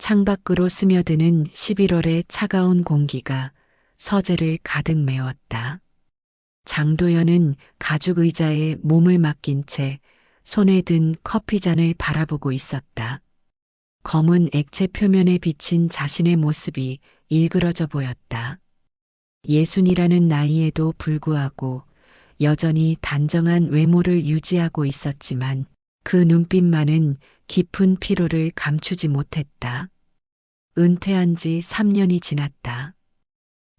창밖으로 스며드는 11월의 차가운 공기가 서재를 가득 메웠다. 장도연은 가죽 의자에 몸을 맡긴 채 손에 든 커피잔을 바라보고 있었다. 검은 액체 표면에 비친 자신의 모습이 일그러져 보였다. 예순이라는 나이에도 불구하고 여전히 단정한 외모를 유지하고 있었지만 그 눈빛만은 깊은 피로를 감추지 못했다. 은퇴한 지 3년이 지났다.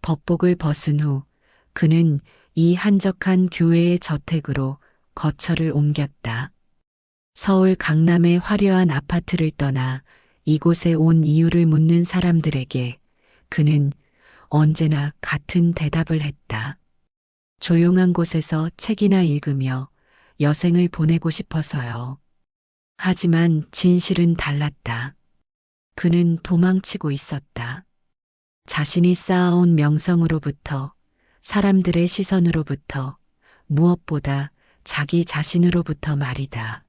법복을 벗은 후 그는 이 한적한 교회의 저택으로 거처를 옮겼다. 서울 강남의 화려한 아파트를 떠나 이곳에 온 이유를 묻는 사람들에게 그는 언제나 같은 대답을 했다. 조용한 곳에서 책이나 읽으며 여생을 보내고 싶어서요. 하지만 진실은 달랐다. 그는 도망치고 있었다. 자신이 쌓아온 명성으로부터, 사람들의 시선으로부터, 무엇보다 자기 자신으로부터 말이다.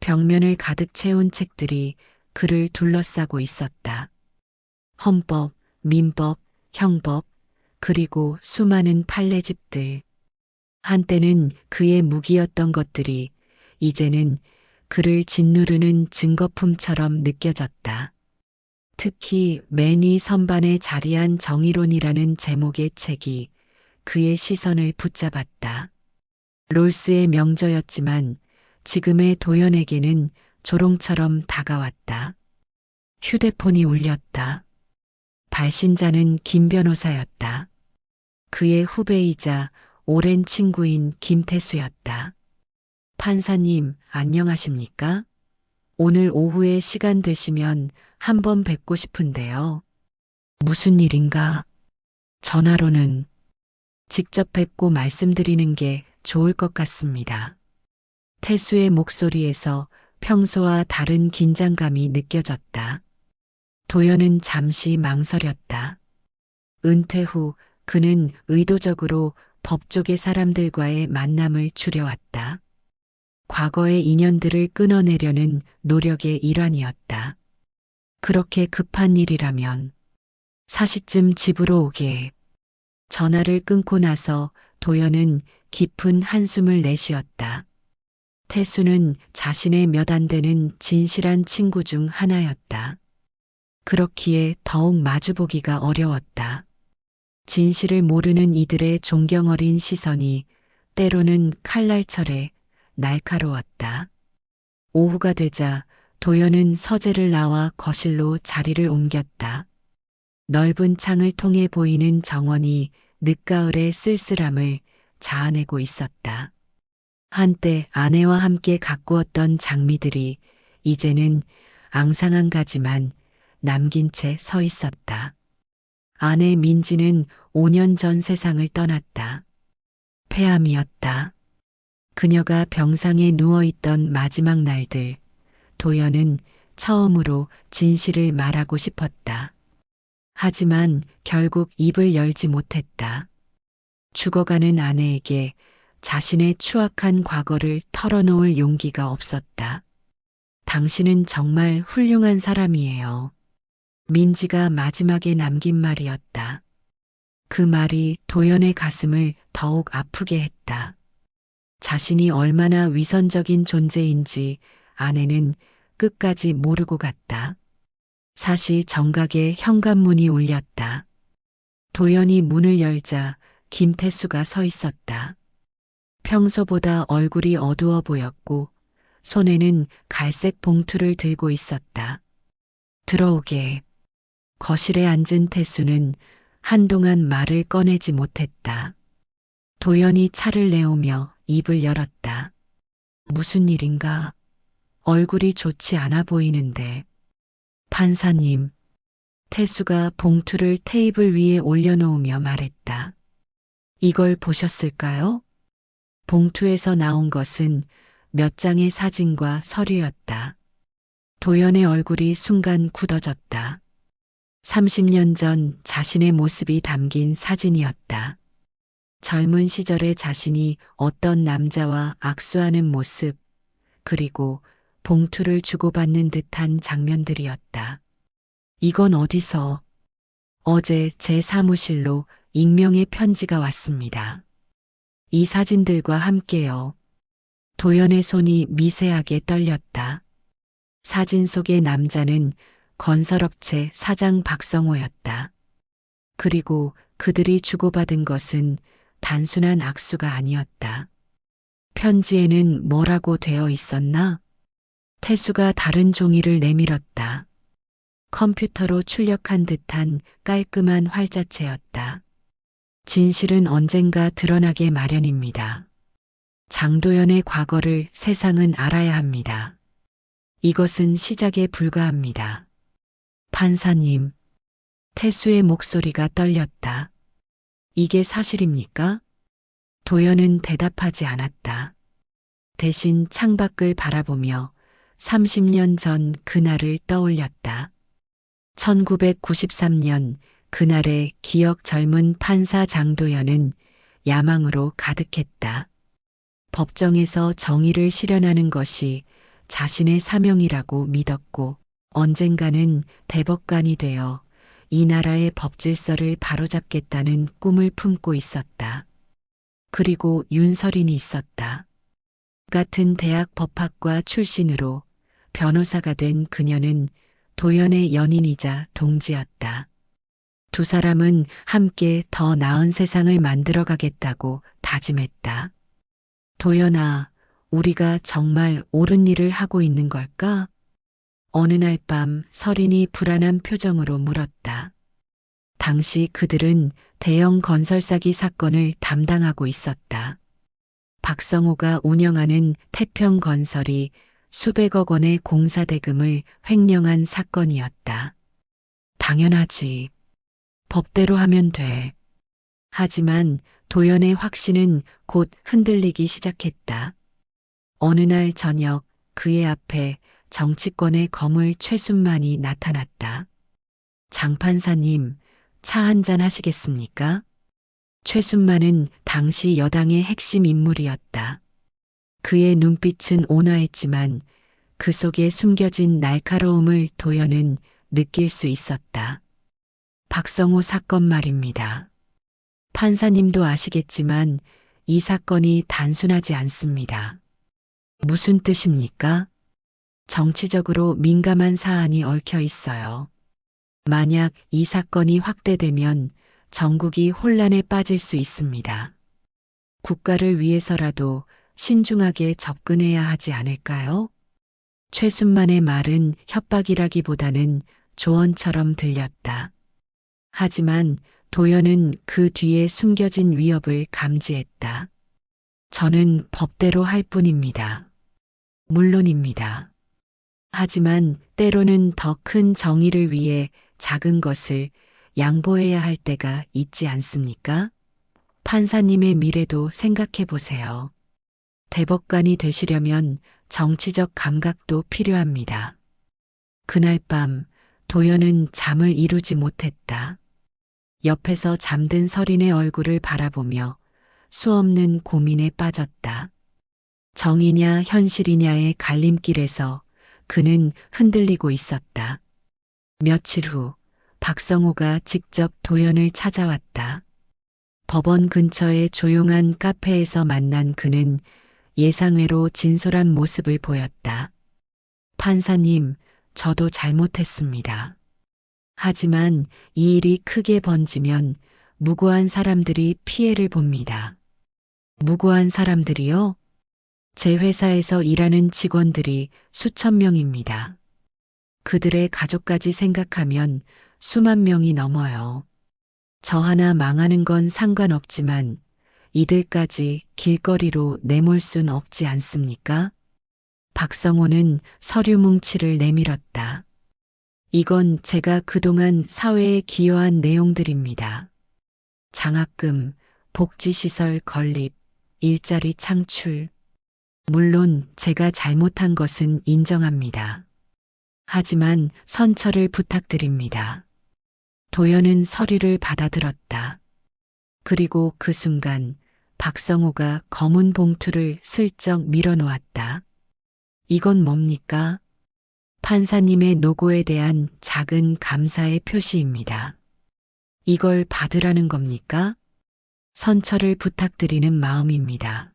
벽면을 가득 채운 책들이 그를 둘러싸고 있었다. 헌법, 민법, 형법, 그리고 수많은 판례집들. 한때는 그의 무기였던 것들이 이제는 그를 짓누르는 증거품처럼 느껴졌다. 특히 맨 위 선반에 자리한 정의론이라는 제목의 책이 그의 시선을 붙잡았다. 롤스의 명저였지만 지금의 도연에게는 조롱처럼 다가왔다. 휴대폰이 울렸다. 발신자는 김 변호사였다. 그의 후배이자 오랜 친구인 김태수였다. 판사님, 안녕하십니까? 오늘 오후에 시간 되시면 한번 뵙고 싶은데요. 무슨 일인가? 전화로는 직접 뵙고 말씀드리는 게 좋을 것 같습니다. 태수의 목소리에서 평소와 다른 긴장감이 느껴졌다. 도연은 잠시 망설였다. 은퇴 후 그는 의도적으로 법조계 사람들과의 만남을 줄여왔다. 과거의 인연들을 끊어내려는 노력의 일환이었다. 그렇게 급한 일이라면 사시쯤 집으로 오게. 전화를 끊고 나서 도연은 깊은 한숨을 내쉬었다. 태수는 자신의 몇 안 되는 진실한 친구 중 하나였다. 그렇기에 더욱 마주보기가 어려웠다. 진실을 모르는 이들의 존경 어린 시선이 때로는 칼날처럼 날카로웠다. 오후가 되자 도연은 서재를 나와 거실로 자리를 옮겼다. 넓은 창을 통해 보이는 정원이 늦가을의 쓸쓸함을 자아내고 있었다. 한때 아내와 함께 가꾸었던 장미들이 이제는 앙상한 가지만 남긴 채 서 있었다. 아내 민지는 5년 전 세상을 떠났다. 폐암이었다. 그녀가 병상에 누워있던 마지막 날들, 도연은 처음으로 진실을 말하고 싶었다. 하지만 결국 입을 열지 못했다. 죽어가는 아내에게 자신의 추악한 과거를 털어놓을 용기가 없었다. 당신은 정말 훌륭한 사람이에요. 민지가 마지막에 남긴 말이었다. 그 말이 도연의 가슴을 더욱 아프게 했다. 자신이 얼마나 위선적인 존재인지 아내는 끝까지 모르고 갔다. 사시 정각의 현관문이 울렸다. 도연이 문을 열자 김태수가 서 있었다. 평소보다 얼굴이 어두워 보였고 손에는 갈색 봉투를 들고 있었다. 들어오게. 거실에 앉은 태수는 한동안 말을 꺼내지 못했다. 도연이 차를 내오며 입을 열었다. 무슨 일인가? 얼굴이 좋지 않아 보이는데. 판사님. 태수가 봉투를 테이블 위에 올려놓으며 말했다. 이걸 보셨을까요? 봉투에서 나온 것은 몇 장의 사진과 서류였다. 도연의 얼굴이 순간 굳어졌다. 30년 전 자신의 모습이 담긴 사진이었다. 젊은 시절의 자신이 어떤 남자와 악수하는 모습, 그리고 봉투를 주고받는 듯한 장면들이었다. 이건 어디서? 어제 제 사무실로 익명의 편지가 왔습니다. 이 사진들과 함께요. 도연의 손이 미세하게 떨렸다. 사진 속의 남자는 건설업체 사장 박성호였다. 그리고 그들이 주고받은 것은 단순한 악수가 아니었다. 편지에는 뭐라고 되어 있었나? 태수가 다른 종이를 내밀었다. 컴퓨터로 출력한 듯한 깔끔한 활자체였다. 진실은 언젠가 드러나게 마련입니다. 장도연의 과거를 세상은 알아야 합니다. 이것은 시작에 불과합니다. 판사님, 태수의 목소리가 떨렸다. 이게 사실입니까? 도연은 대답하지 않았다. 대신 창밖을 바라보며 30년 전 그날을 떠올렸다. 1993년 그날의 기억 젊은 판사 장도연은 야망으로 가득했다. 법정에서 정의를 실현하는 것이 자신의 사명이라고 믿었고 언젠가는 대법관이 되어 이 나라의 법질서를 바로잡겠다는 꿈을 품고 있었다. 그리고 윤설인이 있었다. 같은 대학 법학과 출신으로 변호사가 된 그녀는 도연의 연인이자 동지였다. 두 사람은 함께 더 나은 세상을 만들어 가겠다고 다짐했다. 도연아, 우리가 정말 옳은 일을 하고 있는 걸까? 어느 날 밤 설인이 불안한 표정으로 물었다. 당시 그들은 대형 건설 사기 사건을 담당하고 있었다. 박성호가 운영하는 태평건설이 수백억 원의 공사 대금을 횡령한 사건이었다. 당연하지. 법대로 하면 돼. 하지만 도연의 확신은 곧 흔들리기 시작했다. 어느 날 저녁 그의 앞에 정치권의 거물 최순만이 나타났다. 장 판사님, 차 한잔 하시겠습니까? 최순만은 당시 여당의 핵심 인물이었다. 그의 눈빛은 온화했지만 그 속에 숨겨진 날카로움을 도연은 느낄 수 있었다. 박성호 사건 말입니다. 판사님도 아시겠지만 이 사건이 단순하지 않습니다. 무슨 뜻입니까? 정치적으로 민감한 사안이 얽혀 있어요. 만약 이 사건이 확대되면 전국이 혼란에 빠질 수 있습니다. 국가를 위해서라도 신중하게 접근해야 하지 않을까요? 최순만의 말은 협박이라기보다는 조언처럼 들렸다. 하지만 도연은 그 뒤에 숨겨진 위협을 감지했다. 저는 법대로 할 뿐입니다. 물론입니다. 하지만 때로는 더 큰 정의를 위해 작은 것을 양보해야 할 때가 있지 않습니까? 판사님의 미래도 생각해 보세요. 대법관이 되시려면 정치적 감각도 필요합니다. 그날 밤 도연은 잠을 이루지 못했다. 옆에서 잠든 설인의 얼굴을 바라보며 수없는 고민에 빠졌다. 정이냐 현실이냐의 갈림길에서 그는 흔들리고 있었다. 며칠 후 박성호가 직접 도연을 찾아왔다. 법원 근처의 조용한 카페에서 만난 그는 예상외로 진솔한 모습을 보였다. 판사님, 저도 잘못했습니다. 하지만 이 일이 크게 번지면 무고한 사람들이 피해를 봅니다. 무고한 사람들이요? 제 회사에서 일하는 직원들이 수천 명입니다. 그들의 가족까지 생각하면 수만 명이 넘어요. 저 하나 망하는 건 상관없지만 이들까지 길거리로 내몰 순 없지 않습니까? 박성호는 서류 뭉치를 내밀었다. 이건 제가 그동안 사회에 기여한 내용들입니다. 장학금, 복지시설 건립, 일자리 창출. 물론 제가 잘못한 것은 인정합니다. 하지만 선처를 부탁드립니다. 도연은 서류를 받아들었다. 그리고 그 순간 박성호가 검은 봉투를 슬쩍 밀어놓았다. 이건 뭡니까? 판사님의 노고에 대한 작은 감사의 표시입니다. 이걸 받으라는 겁니까? 선처를 부탁드리는 마음입니다.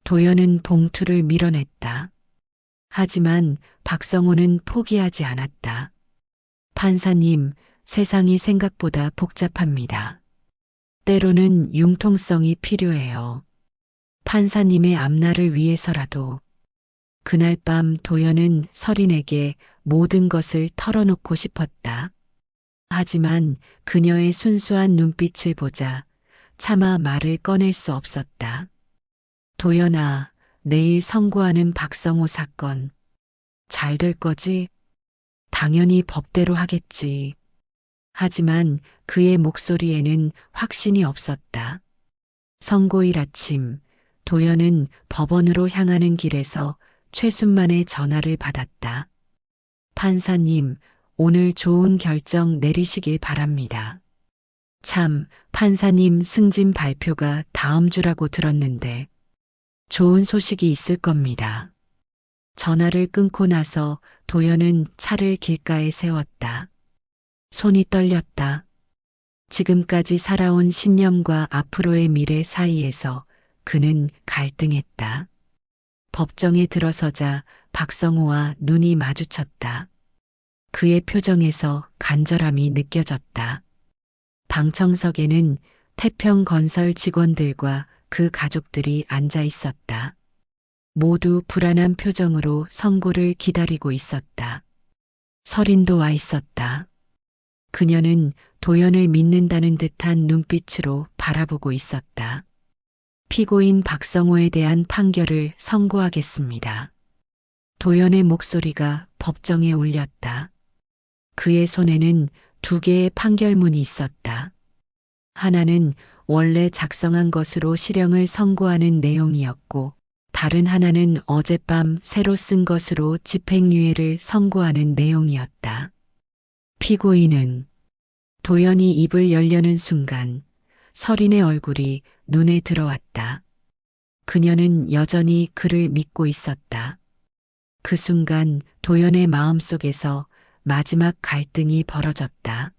도연은 봉투를 밀어냈다. 하지만 박성호는 포기하지 않았다. 판사님, 세상이 생각보다 복잡합니다. 때로는 융통성이 필요해요. 판사님의 앞날을 위해서라도. 그날 밤 도연은 서린에게 모든 것을 털어놓고 싶었다. 하지만 그녀의 순수한 눈빛을 보자 차마 말을 꺼낼 수 없었다. 도연아, 내일 선고하는 박성호 사건. 잘 될 거지? 당연히 법대로 하겠지. 하지만 그의 목소리에는 확신이 없었다. 선고일 아침, 도연은 법원으로 향하는 길에서 최순만의 전화를 받았다. 판사님, 오늘 좋은 결정 내리시길 바랍니다. 참, 판사님 승진 발표가 다음 주라고 들었는데 좋은 소식이 있을 겁니다. 전화를 끊고 나서 도연은 차를 길가에 세웠다. 손이 떨렸다. 지금까지 살아온 신념과 앞으로의 미래 사이에서 그는 갈등했다. 법정에 들어서자 박성호와 눈이 마주쳤다. 그의 표정에서 간절함이 느껴졌다. 방청석에는 태평건설 직원들과 그 가족들이 앉아 있었다. 모두 불안한 표정으로 선고를 기다리고 있었다. 서린도 와 있었다. 그녀는 도연을 믿는다는 듯한 눈빛으로 바라보고 있었다. 피고인 박성호에 대한 판결을 선고하겠습니다. 도연의 목소리가 법정에 울렸다. 그의 손에는 두 개의 판결문이 있었다. 하나는 원래 작성한 것으로 실형을 선고하는 내용이었고, 다른 하나는 어젯밤 새로 쓴 것으로 집행유예를 선고하는 내용이었다. 피고인은 도연이 입을 열려는 순간 서린의 얼굴이 눈에 들어왔다. 그녀는 여전히 그를 믿고 있었다. 그 순간 도연의 마음속에서 마지막 갈등이 벌어졌다.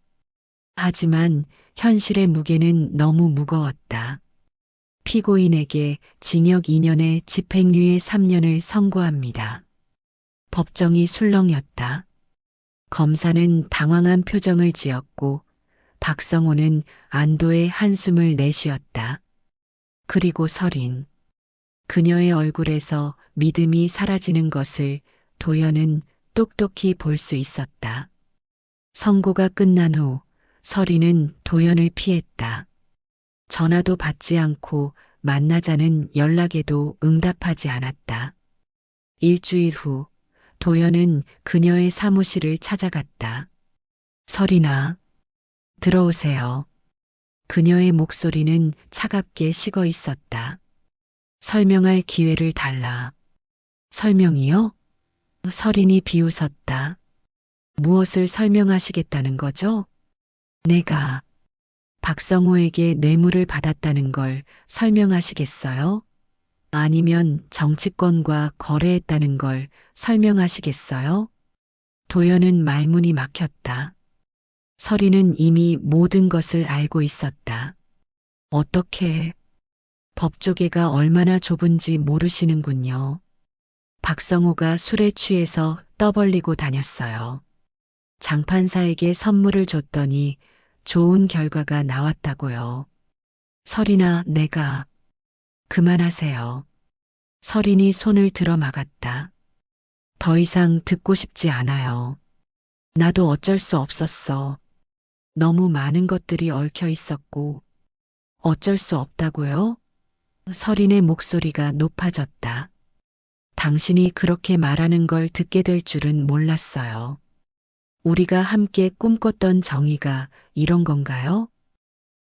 하지만 현실의 무게는 너무 무거웠다. 피고인에게 징역 2년에 집행유예 3년을 선고합니다. 법정이 술렁였다. 검사는 당황한 표정을 지었고 박성호는 안도의 한숨을 내쉬었다. 그리고 서린. 그녀의 얼굴에서 믿음이 사라지는 것을 도연은 똑똑히 볼 수 있었다. 선고가 끝난 후 서린은 도연을 피했다. 전화도 받지 않고 만나자는 연락에도 응답하지 않았다. 일주일 후 도연은 그녀의 사무실을 찾아갔다. 서린아, 들어오세요. 그녀의 목소리는 차갑게 식어 있었다. 설명할 기회를 달라. 설명이요? 서린이 비웃었다. 무엇을 설명하시겠다는 거죠? 내가 박성호에게 뇌물을 받았다는 걸 설명하시겠어요? 아니면 정치권과 거래했다는 걸 설명하시겠어요? 도연은 말문이 막혔다. 서린은 이미 모든 것을 알고 있었다. 어떻게 법조계가 얼마나 좁은지 모르시는군요. 박성호가 술에 취해서 떠벌리고 다녔어요. 장판사에게 선물을 줬더니 좋은 결과가 나왔다고요. 서린아, 내가 그만하세요. 서린이 손을 들어 막았다. 더 이상 듣고 싶지 않아요. 나도 어쩔 수 없었어. 너무 많은 것들이 얽혀 있었고 어쩔 수 없다고요? 서린의 목소리가 높아졌다. 당신이 그렇게 말하는 걸 듣게 될 줄은 몰랐어요. 우리가 함께 꿈꿨던 정의가 이런 건가요?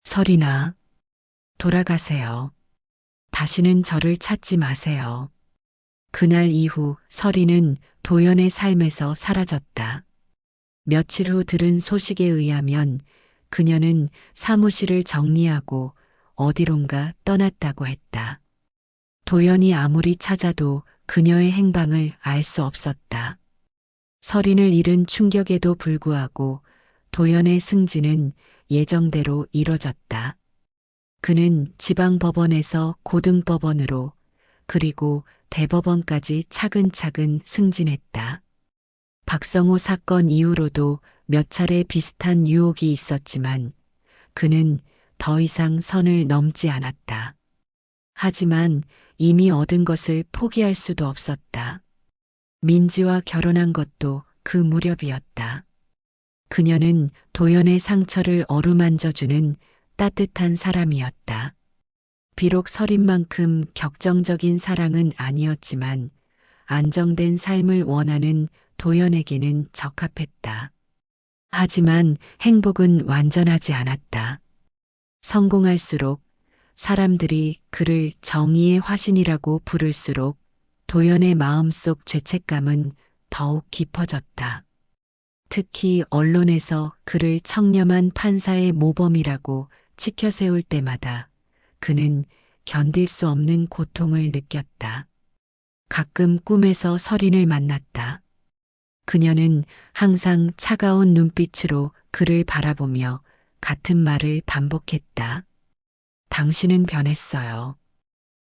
서린아, 돌아가세요. 다시는 저를 찾지 마세요. 그날 이후 서린은 도연의 삶에서 사라졌다. 며칠 후 들은 소식에 의하면 그녀는 사무실을 정리하고 어디론가 떠났다고 했다. 도연이 아무리 찾아도 그녀의 행방을 알 수 없었다. 서린을 잃은 충격에도 불구하고 도연의 승진은 예정대로 이뤄졌다. 그는 지방법원에서 고등법원으로 그리고 대법원까지 차근차근 승진했다. 박성호 사건 이후로도 몇 차례 비슷한 유혹이 있었지만 그는 더 이상 선을 넘지 않았다. 하지만 이미 얻은 것을 포기할 수도 없었다. 민지와 결혼한 것도 그 무렵이었다. 그녀는 도연의 상처를 어루만져주는 따뜻한 사람이었다. 비록 서린만큼 격정적인 사랑은 아니었지만 안정된 삶을 원하는 도연에게는 적합했다. 하지만 행복은 완전하지 않았다. 성공할수록 사람들이 그를 정의의 화신이라고 부를수록 도연의 마음속 죄책감은 더욱 깊어졌다. 특히 언론에서 그를 청렴한 판사의 모범이라고 치켜세울 때마다 그는 견딜 수 없는 고통을 느꼈다. 가끔 꿈에서 서린을 만났다. 그녀는 항상 차가운 눈빛으로 그를 바라보며 같은 말을 반복했다. 당신은 변했어요.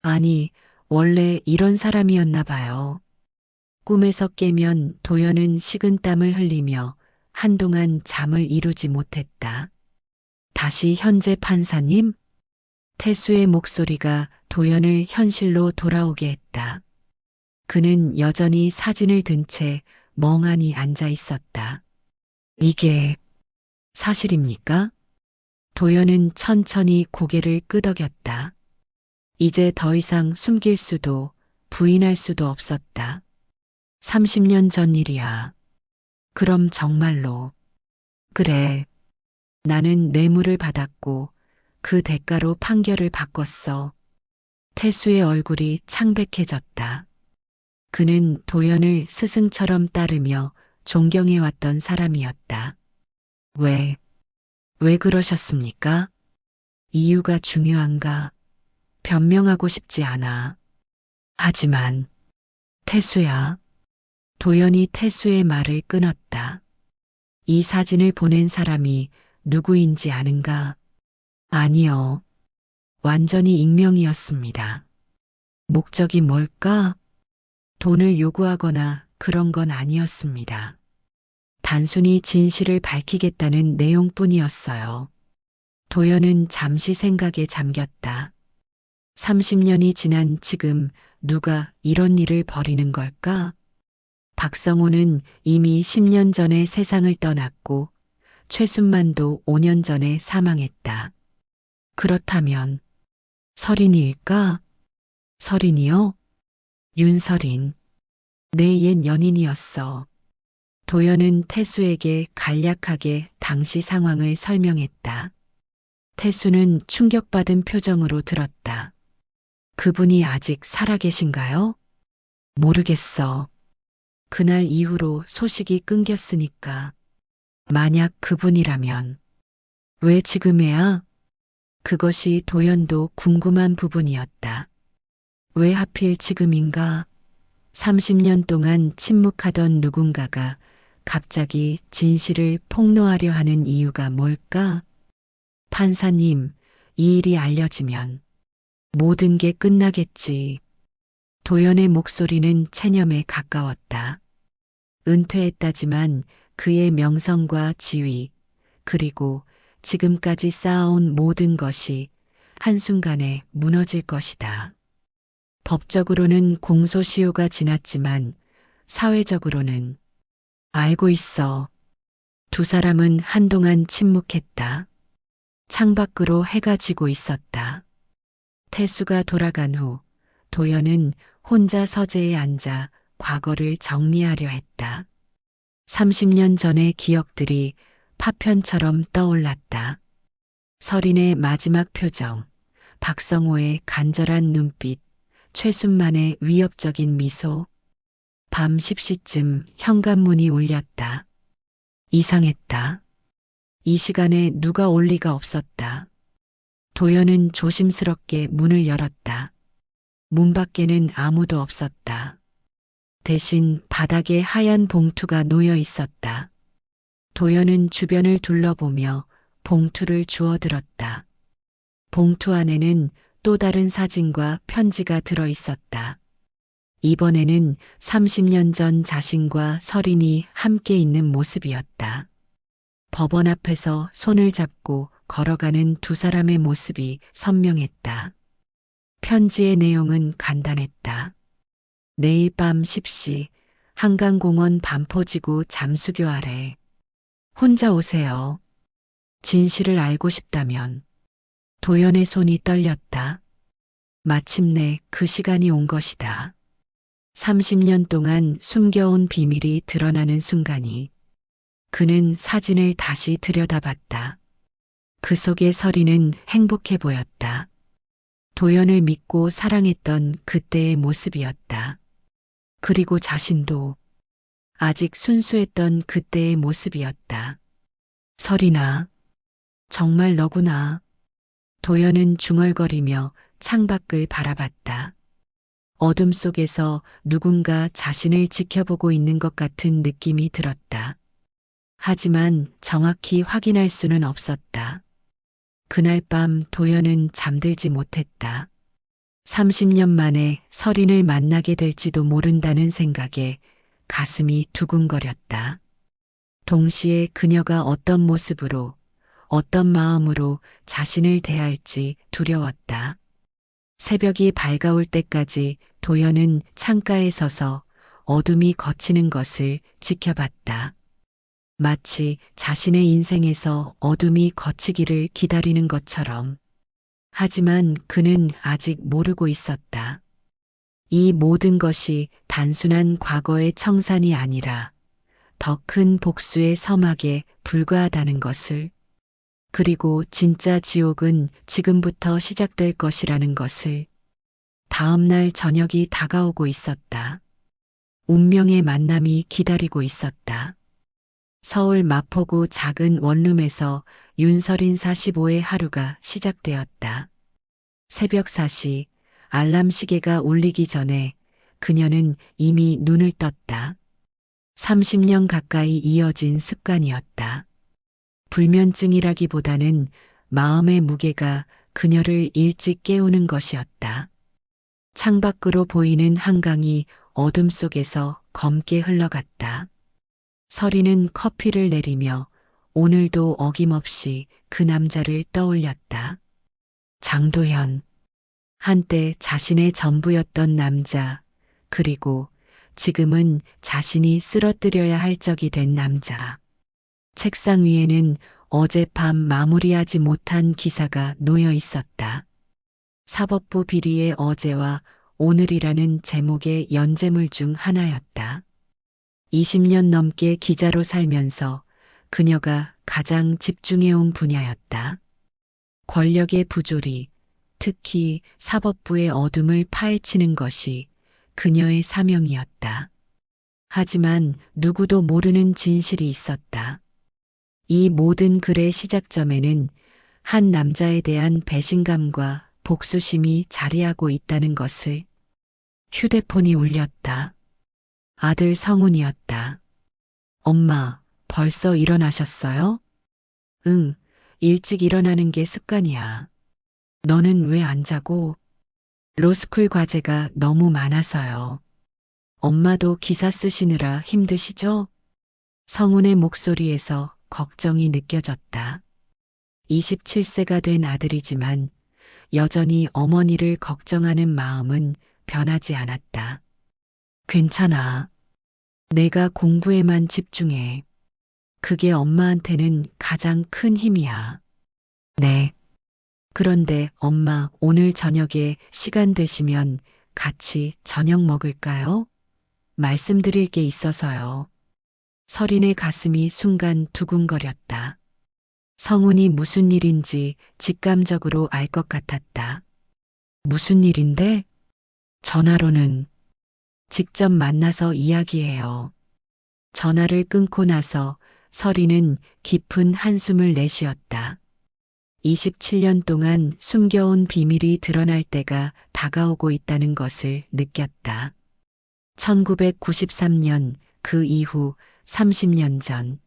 아니, 원래 이런 사람이었나 봐요. 꿈에서 깨면 도연은 식은땀을 흘리며 한동안 잠을 이루지 못했다. 다시 현재 판사님? 태수의 목소리가 도연을 현실로 돌아오게 했다. 그는 여전히 사진을 든 채 멍하니 앉아 있었다. 이게 사실입니까? 도연은 천천히 고개를 끄덕였다. 이제 더 이상 숨길 수도 부인할 수도 없었다. 30년 전 일이야. 그럼 정말로. 그래. 나는 뇌물을 받았고 그 대가로 판결을 바꿨어. 태수의 얼굴이 창백해졌다. 그는 도연을 스승처럼 따르며 존경해왔던 사람이었다. 왜 그러셨습니까? 이유가 중요한가? 변명하고 싶지 않아. 하지만, 태수야. 도연이 태수의 말을 끊었다. 이 사진을 보낸 사람이 누구인지 아는가? 아니요. 완전히 익명이었습니다. 목적이 뭘까? 돈을 요구하거나 그런 건 아니었습니다. 단순히 진실을 밝히겠다는 내용뿐이었어요. 도연은 잠시 생각에 잠겼다. 30년이 지난 지금 누가 이런 일을 벌이는 걸까? 박성호는 이미 10년 전에 세상을 떠났고 최순만도 5년 전에 사망했다. 그렇다면 서린이일까? 서린이요? 윤서린. 내 옛 연인이었어. 도연은 태수에게 간략하게 당시 상황을 설명했다. 태수는 충격받은 표정으로 들었다. 그분이 아직 살아계신가요? 모르겠어. 그날 이후로 소식이 끊겼으니까. 만약 그분이라면. 왜 지금이야? 그것이 도연도 궁금한 부분이었다. 왜 하필 지금인가? 30년 동안 침묵하던 누군가가 갑자기 진실을 폭로하려 하는 이유가 뭘까? 판사님, 이 일이 알려지면 모든 게 끝나겠지. 도연의 목소리는 체념에 가까웠다. 은퇴했다지만 그의 명성과 지위, 그리고 지금까지 쌓아온 모든 것이 한순간에 무너질 것이다. 법적으로는 공소시효가 지났지만 사회적으로는 알고 있어. 두 사람은 한동안 침묵했다. 창밖으로 해가 지고 있었다. 태수가 돌아간 후 도연은 혼자 서재에 앉아 과거를 정리하려 했다. 30년 전의 기억들이 파편처럼 떠올랐다. 서린의 마지막 표정, 박성호의 간절한 눈빛, 최순만의 위협적인 미소. 밤 10시쯤 현관문이 울렸다. 이상했다. 이 시간에 누가 올 리가 없었다. 도연은 조심스럽게 문을 열었다. 문 밖에는 아무도 없었다. 대신 바닥에 하얀 봉투가 놓여 있었다. 도연은 주변을 둘러보며 봉투를 주워들었다. 봉투 안에는 또 다른 사진과 편지가 들어 있었다. 이번에는 30년 전 자신과 설인이 함께 있는 모습이었다. 법원 앞에서 손을 잡고 걸어가는 두 사람의 모습이 선명했다. 편지의 내용은 간단했다. 내일 밤 10시 한강공원 반포지구 잠수교 아래. 혼자 오세요. 진실을 알고 싶다면. 도연의 손이 떨렸다. 마침내 그 시간이 온 것이다. 30년 동안 숨겨온 비밀이 드러나는 순간이. 그는 사진을 다시 들여다봤다. 그 속의 설이는 행복해 보였다. 도연을 믿고 사랑했던 그때의 모습이었다. 그리고 자신도 아직 순수했던 그때의 모습이었다. 설이나, 정말 너구나. 도연은 중얼거리며 창밖을 바라봤다. 어둠 속에서 누군가 자신을 지켜보고 있는 것 같은 느낌이 들었다. 하지만 정확히 확인할 수는 없었다. 그날 밤 도연은 잠들지 못했다. 30년 만에 설인을 만나게 될지도 모른다는 생각에 가슴이 두근거렸다. 동시에 그녀가 어떤 모습으로, 어떤 마음으로 자신을 대할지 두려웠다. 새벽이 밝아올 때까지 도연은 창가에 서서 어둠이 걷히는 것을 지켜봤다. 마치 자신의 인생에서 어둠이 걷히기를 기다리는 것처럼. 하지만 그는 아직 모르고 있었다. 이 모든 것이 단순한 과거의 청산이 아니라 더 큰 복수의 서막에 불과하다는 것을, 그리고 진짜 지옥은 지금부터 시작될 것이라는 것을. 다음 날 저녁이 다가오고 있었다. 운명의 만남이 기다리고 있었다. 서울 마포구 작은 원룸에서 윤설인 45의 하루가 시작되었다. 새벽 4시 알람 시계가 울리기 전에 그녀는 이미 눈을 떴다. 30년 가까이 이어진 습관이었다. 불면증이라기보다는 마음의 무게가 그녀를 일찍 깨우는 것이었다. 창밖으로 보이는 한강이 어둠 속에서 검게 흘러갔다. 설이는 커피를 내리며 오늘도 어김없이 그 남자를 떠올렸다. 장도현. 한때 자신의 전부였던 남자, 그리고 지금은 자신이 쓰러뜨려야 할 적이 된 남자. 책상 위에는 어젯밤 마무리하지 못한 기사가 놓여 있었다. 사법부 비리의 어제와 오늘이라는 제목의 연재물 중 하나였다. 20년 넘게 기자로 살면서 그녀가 가장 집중해온 분야였다. 권력의 부조리, 특히 사법부의 어둠을 파헤치는 것이 그녀의 사명이었다. 하지만 누구도 모르는 진실이 있었다. 이 모든 글의 시작점에는 한 남자에 대한 배신감과 복수심이 자리하고 있다는 것을. 휴대폰이 울렸다. 아들 성훈이었다. 엄마, 벌써 일어나셨어요? 응, 일찍 일어나는 게 습관이야. 너는 왜 안 자고? 로스쿨 과제가 너무 많아서요. 엄마도 기사 쓰시느라 힘드시죠? 성훈의 목소리에서 걱정이 느껴졌다. 27세가 된 아들이지만 여전히 어머니를 걱정하는 마음은 변하지 않았다. 괜찮아. 내가 공부에만 집중해. 그게 엄마한테는 가장 큰 힘이야. 네. 그런데 엄마, 오늘 저녁에 시간 되시면 같이 저녁 먹을까요? 말씀드릴 게 있어서요. 설인의 가슴이 순간 두근거렸다. 성훈이 무슨 일인지 직감적으로 알 것 같았다. 무슨 일인데? 전화로는. 직접 만나서 이야기해요. 전화를 끊고 나서 설이는 깊은 한숨을 내쉬었다. 27년 동안 숨겨온 비밀이 드러날 때가 다가오고 있다는 것을 느꼈다. 1993년 그 이후 30년 전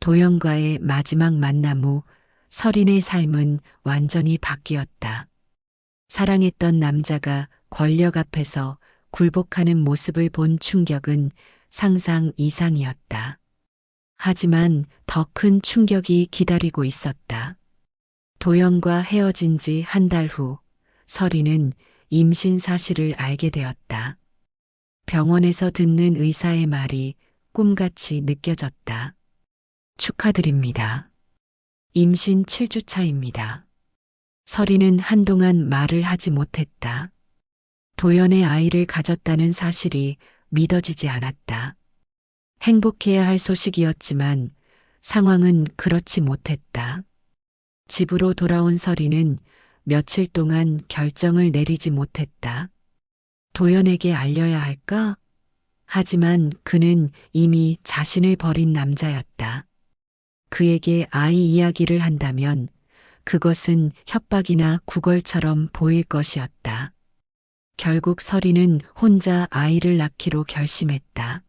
도연과의 마지막 만남 후 설인의 삶은 완전히 바뀌었다. 사랑했던 남자가 권력 앞에서 굴복하는 모습을 본 충격은 상상 이상이었다. 하지만 더 큰 충격이 기다리고 있었다. 도연과 헤어진 지 한 달 후 설이는 임신 사실을 알게 되었다. 병원에서 듣는 의사의 말이 꿈같이 느껴졌다. 축하드립니다. 임신 7주 차입니다. 설이는 한동안 말을 하지 못했다. 도연의 아이를 가졌다는 사실이 믿어지지 않았다. 행복해야 할 소식이었지만 상황은 그렇지 못했다. 집으로 돌아온 설이는 며칠 동안 결정을 내리지 못했다. 도연에게 알려야 할까? 하지만 그는 이미 자신을 버린 남자였다. 그에게 아이 이야기를 한다면 그것은 협박이나 구걸처럼 보일 것이었다. 결국 설이는 혼자 아이를 낳기로 결심했다.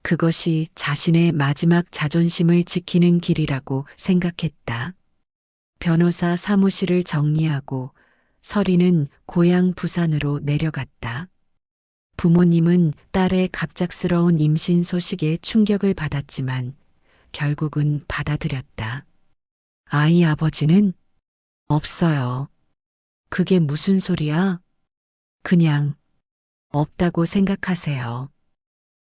그것이 자신의 마지막 자존심을 지키는 길이라고 생각했다. 변호사 사무실을 정리하고 설이는 고향 부산으로 내려갔다. 부모님은 딸의 갑작스러운 임신 소식에 충격을 받았지만 결국은 받아들였다. 아이 아버지는? 없어요. 그게 무슨 소리야? 그냥 없다고 생각하세요.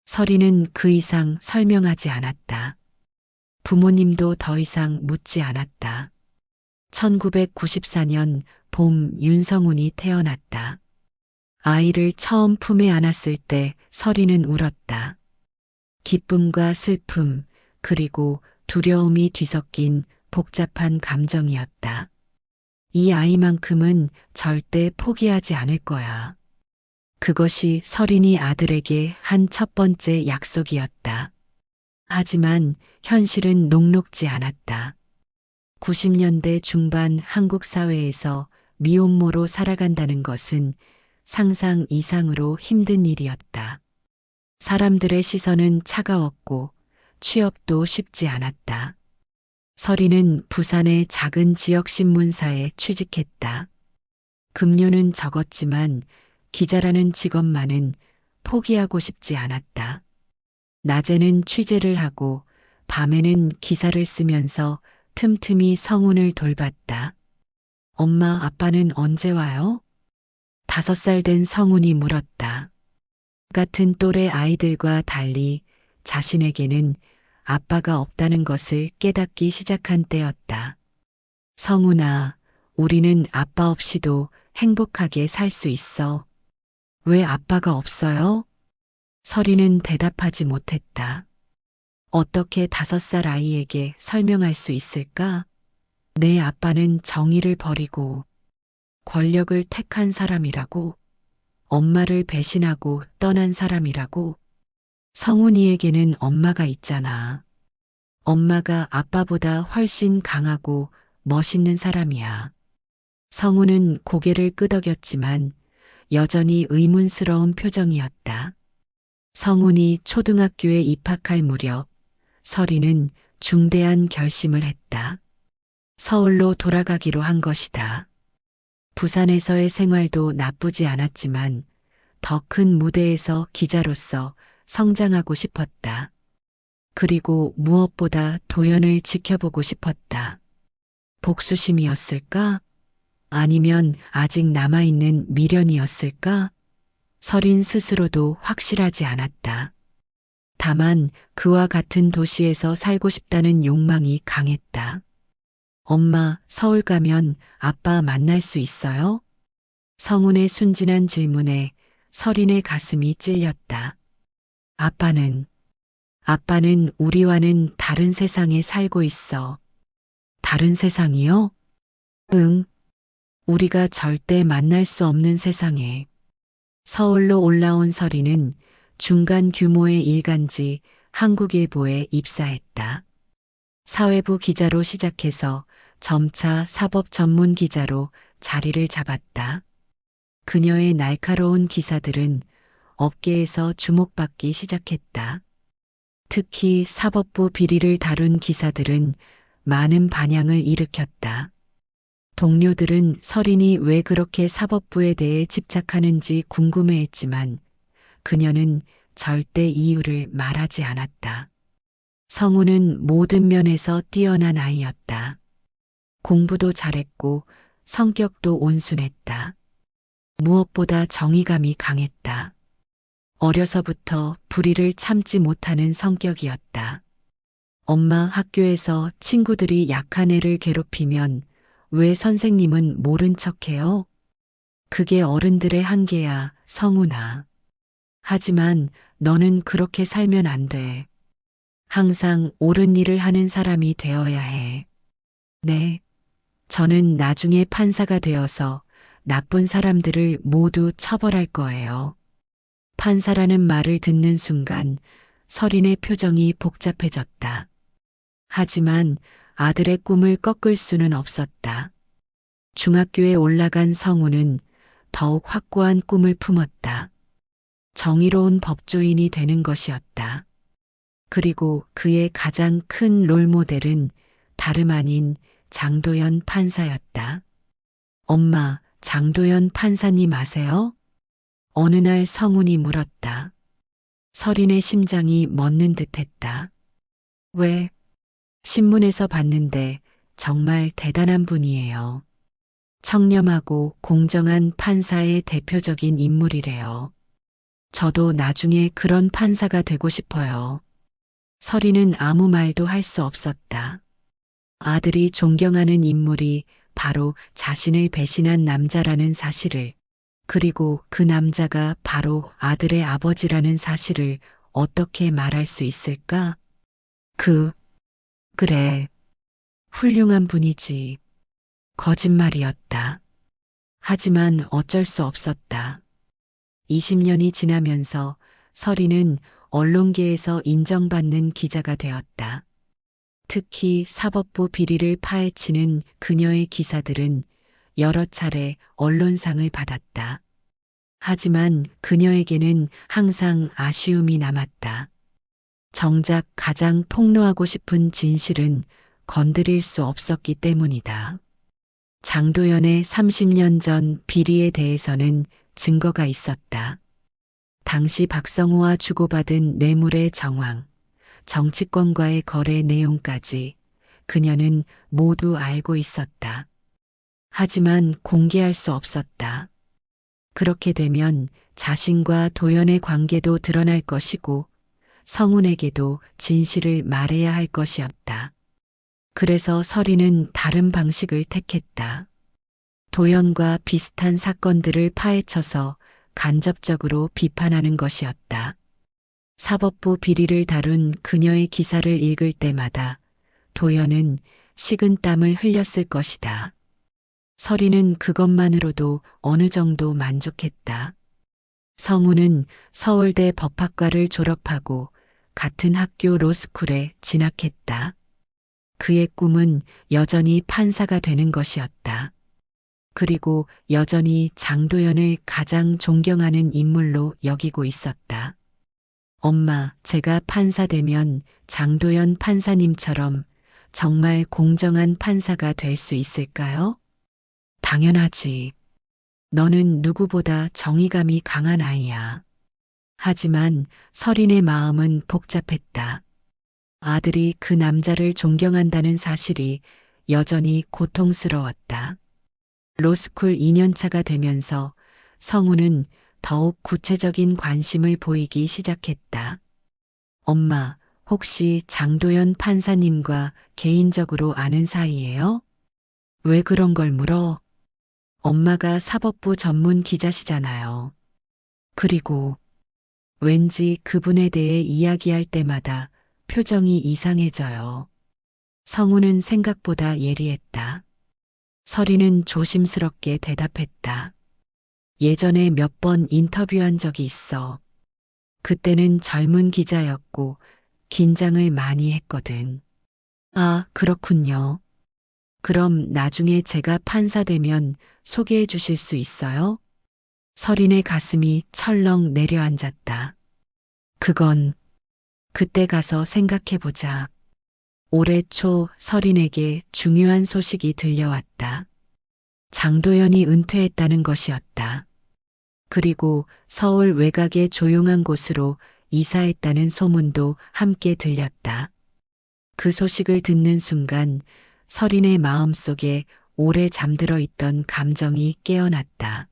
설이는 그 이상 설명하지 않았다. 부모님도 더 이상 묻지 않았다. 1994년 봄 윤성훈이 태어났다. 아이를 처음 품에 안았을 때 설이는 울었다. 기쁨과 슬픔, 그리고 두려움이 뒤섞인 복잡한 감정이었다. 이 아이만큼은 절대 포기하지 않을 거야. 그것이 설인이 아들에게 한 첫 번째 약속이었다. 하지만 현실은 녹록지 않았다. 90년대 중반 한국 사회에서 미혼모로 살아간다는 것은 상상 이상으로 힘든 일이었다. 사람들의 시선은 차가웠고 취업도 쉽지 않았다. 설이는 부산의 작은 지역 신문사에 취직했다. 급료는 적었지만 기자라는 직업만은 포기하고 싶지 않았다. 낮에는 취재를 하고 밤에는 기사를 쓰면서 틈틈이 성훈을 돌봤다. 엄마, 아빠는 언제 와요? 5살 된 성훈이 물었다. 같은 또래 아이들과 달리 자신에게는 아빠가 없다는 것을 깨닫기 시작한 때였다. 성훈아, 우리는 아빠 없이도 행복하게 살 수 있어. 왜 아빠가 없어요? 설이는 대답하지 못했다. 어떻게 5살 아이에게 설명할 수 있을까? 내 아빠는 정의를 버리고 권력을 택한 사람이라고, 엄마를 배신하고 떠난 사람이라고. 성훈이에게는 엄마가 있잖아. 엄마가 아빠보다 훨씬 강하고 멋있는 사람이야. 성훈은 고개를 끄덕였지만 여전히 의문스러운 표정이었다. 성훈이 초등학교에 입학할 무렵 설이는 중대한 결심을 했다. 서울로 돌아가기로 한 것이다. 부산에서의 생활도 나쁘지 않았지만 더 큰 무대에서 기자로서 성장하고 싶었다. 그리고 무엇보다 도연을 지켜보고 싶었다. 복수심이었을까? 아니면 아직 남아있는 미련이었을까? 설인 스스로도 확실하지 않았다. 다만 그와 같은 도시에서 살고 싶다는 욕망이 강했다. 엄마, 서울 가면 아빠 만날 수 있어요? 성훈의 순진한 질문에 설인의 가슴이 찔렸다. 아빠는 우리와는 다른 세상에 살고 있어. 다른 세상이요? 응. 우리가 절대 만날 수 없는 세상에. 서울로 올라온 설이는 중간 규모의 일간지 한국일보에 입사했다. 사회부 기자로 시작해서 점차 사법 전문 기자로 자리를 잡았다. 그녀의 날카로운 기사들은 업계에서 주목받기 시작했다. 특히 사법부 비리를 다룬 기사들은 많은 반향을 일으켰다. 동료들은 설인이 왜 그렇게 사법부에 대해 집착하는지 궁금해했지만 그녀는 절대 이유를 말하지 않았다. 성우는 모든 면에서 뛰어난 아이였다. 공부도 잘했고 성격도 온순했다. 무엇보다 정의감이 강했다. 어려서부터 불의를 참지 못하는 성격이었다. 엄마, 학교에서 친구들이 약한 애를 괴롭히면 왜 선생님은 모른 척해요? 그게 어른들의 한계야, 성훈아. 하지만 너는 그렇게 살면 안 돼. 항상 옳은 일을 하는 사람이 되어야 해. 네. 저는 나중에 판사가 되어서 나쁜 사람들을 모두 처벌할 거예요. 판사라는 말을 듣는 순간 설인의 표정이 복잡해졌다. 하지만 아들의 꿈을 꺾을 수는 없었다. 중학교에 올라간 성우는 더욱 확고한 꿈을 품었다. 정의로운 법조인이 되는 것이었다. 그리고 그의 가장 큰 롤모델은 다름 아닌 장도연 판사였다. 엄마, 장도연 판사님 아세요? 어느 날 성훈이 물었다. 설인의 심장이 멎는 듯했다. 왜? 신문에서 봤는데 정말 대단한 분이에요. 청렴하고 공정한 판사의 대표적인 인물이래요. 저도 나중에 그런 판사가 되고 싶어요. 설이는 아무 말도 할 수 없었다. 아들이 존경하는 인물이 바로 자신을 배신한 남자라는 사실을, 그리고 그 남자가 바로 아들의 아버지라는 사실을 어떻게 말할 수 있을까? 그래, 훌륭한 분이지. 거짓말이었다. 하지만 어쩔 수 없었다. 20년이 지나면서 설이는 언론계에서 인정받는 기자가 되었다. 특히 사법부 비리를 파헤치는 그녀의 기사들은 여러 차례 언론상을 받았다. 하지만 그녀에게는 항상 아쉬움이 남았다. 정작 가장 폭로하고 싶은 진실은 건드릴 수 없었기 때문이다. 장도연의 30년 전 비리에 대해서는 증거가 있었다. 당시 박성호와 주고받은 뇌물의 정황, 정치권과의 거래 내용까지 그녀는 모두 알고 있었다. 하지만 공개할 수 없었다. 그렇게 되면 자신과 도연의 관계도 드러날 것이고 성훈에게도 진실을 말해야 할 것이었다. 그래서 설이는 다른 방식을 택했다. 도연과 비슷한 사건들을 파헤쳐서 간접적으로 비판하는 것이었다. 사법부 비리를 다룬 그녀의 기사를 읽을 때마다 도연은 식은땀을 흘렸을 것이다. 설이는 그것만으로도 어느 정도 만족했다. 성우는 서울대 법학과를 졸업하고 같은 학교 로스쿨에 진학했다. 그의 꿈은 여전히 판사가 되는 것이었다. 그리고 여전히 장도연을 가장 존경하는 인물로 여기고 있었다. 엄마, 제가 판사 되면 장도연 판사님처럼 정말 공정한 판사가 될 수 있을까요? 당연하지. 너는 누구보다 정의감이 강한 아이야. 하지만 설인의 마음은 복잡했다. 아들이 그 남자를 존경한다는 사실이 여전히 고통스러웠다. 로스쿨 2년차가 되면서 성우는 더욱 구체적인 관심을 보이기 시작했다. 엄마, 혹시 장도연 판사님과 개인적으로 아는 사이예요? 왜 그런 걸 물어? 엄마가 사법부 전문 기자시잖아요. 그리고 왠지 그분에 대해 이야기할 때마다 표정이 이상해져요. 성우는 생각보다 예리했다. 설이는 조심스럽게 대답했다. 예전에 몇 번 인터뷰한 적이 있어. 그때는 젊은 기자였고 긴장을 많이 했거든. 아, 그렇군요. 그럼 나중에 제가 판사 되면 소개해 주실 수 있어요? 설인의 가슴이 철렁 내려앉았다. 그건 그때 가서 생각해보자. 올해 초 설인에게 중요한 소식이 들려왔다. 장도연이 은퇴했다는 것이었다. 그리고 서울 외곽의 조용한 곳으로 이사했다는 소문도 함께 들렸다. 그 소식을 듣는 순간 설인의 마음속에 오래 잠들어 있던 감정이 깨어났다.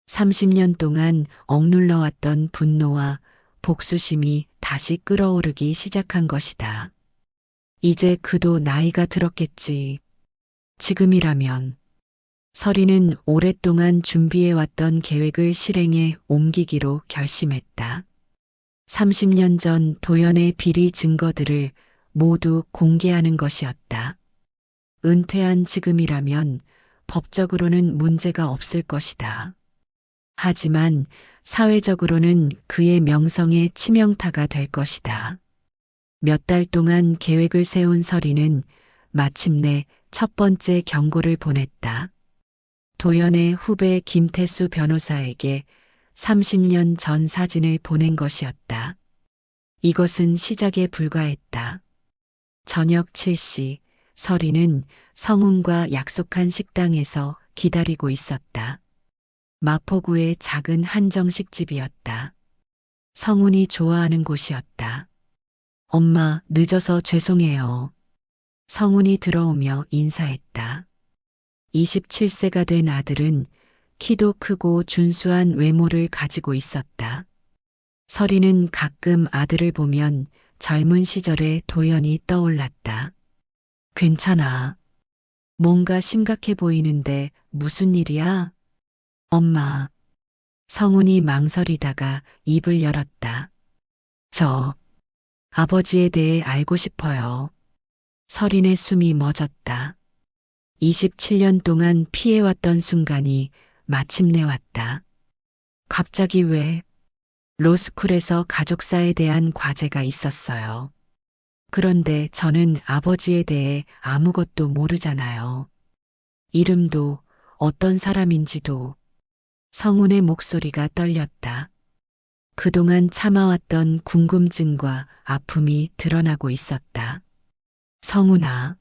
30년 동안 억눌러 왔던 분노와 복수심이 다시 끓어오르기 시작한 것이다. 이제 그도 나이가 들었겠지. 지금이라면 설이는 오랫동안 준비해왔던 계획을 실행에 옮기기로 결심했다. 30년 전 도연의 비리 증거들을 모두 공개하는 것이었다. 은퇴한 지금이라면 법적으로는 문제가 없을 것이다. 하지만 사회적으로는 그의 명성에 치명타가 될 것이다. 몇 달 동안 계획을 세운 설이는 마침내 첫 번째 경고를 보냈다. 도연의 후배 김태수 변호사에게 30년 전 사진을 보낸 것이었다. 이것은 시작에 불과했다. 저녁 7시 설이는 성훈과 약속한 식당에서 기다리고 있었다. 마포구의 작은 한정식집이었다. 성훈이 좋아하는 곳이었다. 엄마, 늦어서 죄송해요. 성훈이 들어오며 인사했다. 27세가 된 아들은 키도 크고 준수한 외모를 가지고 있었다. 설이는 가끔 아들을 보면 젊은 시절의 도연이 떠올랐다. 괜찮아. 뭔가 심각해 보이는데 무슨 일이야? 엄마. 성훈이 망설이다가 입을 열었다. 저 아버지에 대해 알고 싶어요. 설인의 숨이 멎었다. 27년 동안 피해왔던 순간이 마침내 왔다. 갑자기 왜? 로스쿨에서 가족사에 대한 과제가 있었어요. 그런데 저는 아버지에 대해 아무것도 모르잖아요. 이름도 어떤 사람인지도. 성훈의 목소리가 떨렸다. 그동안 참아왔던 궁금증과 아픔이 드러나고 있었다. 성훈아,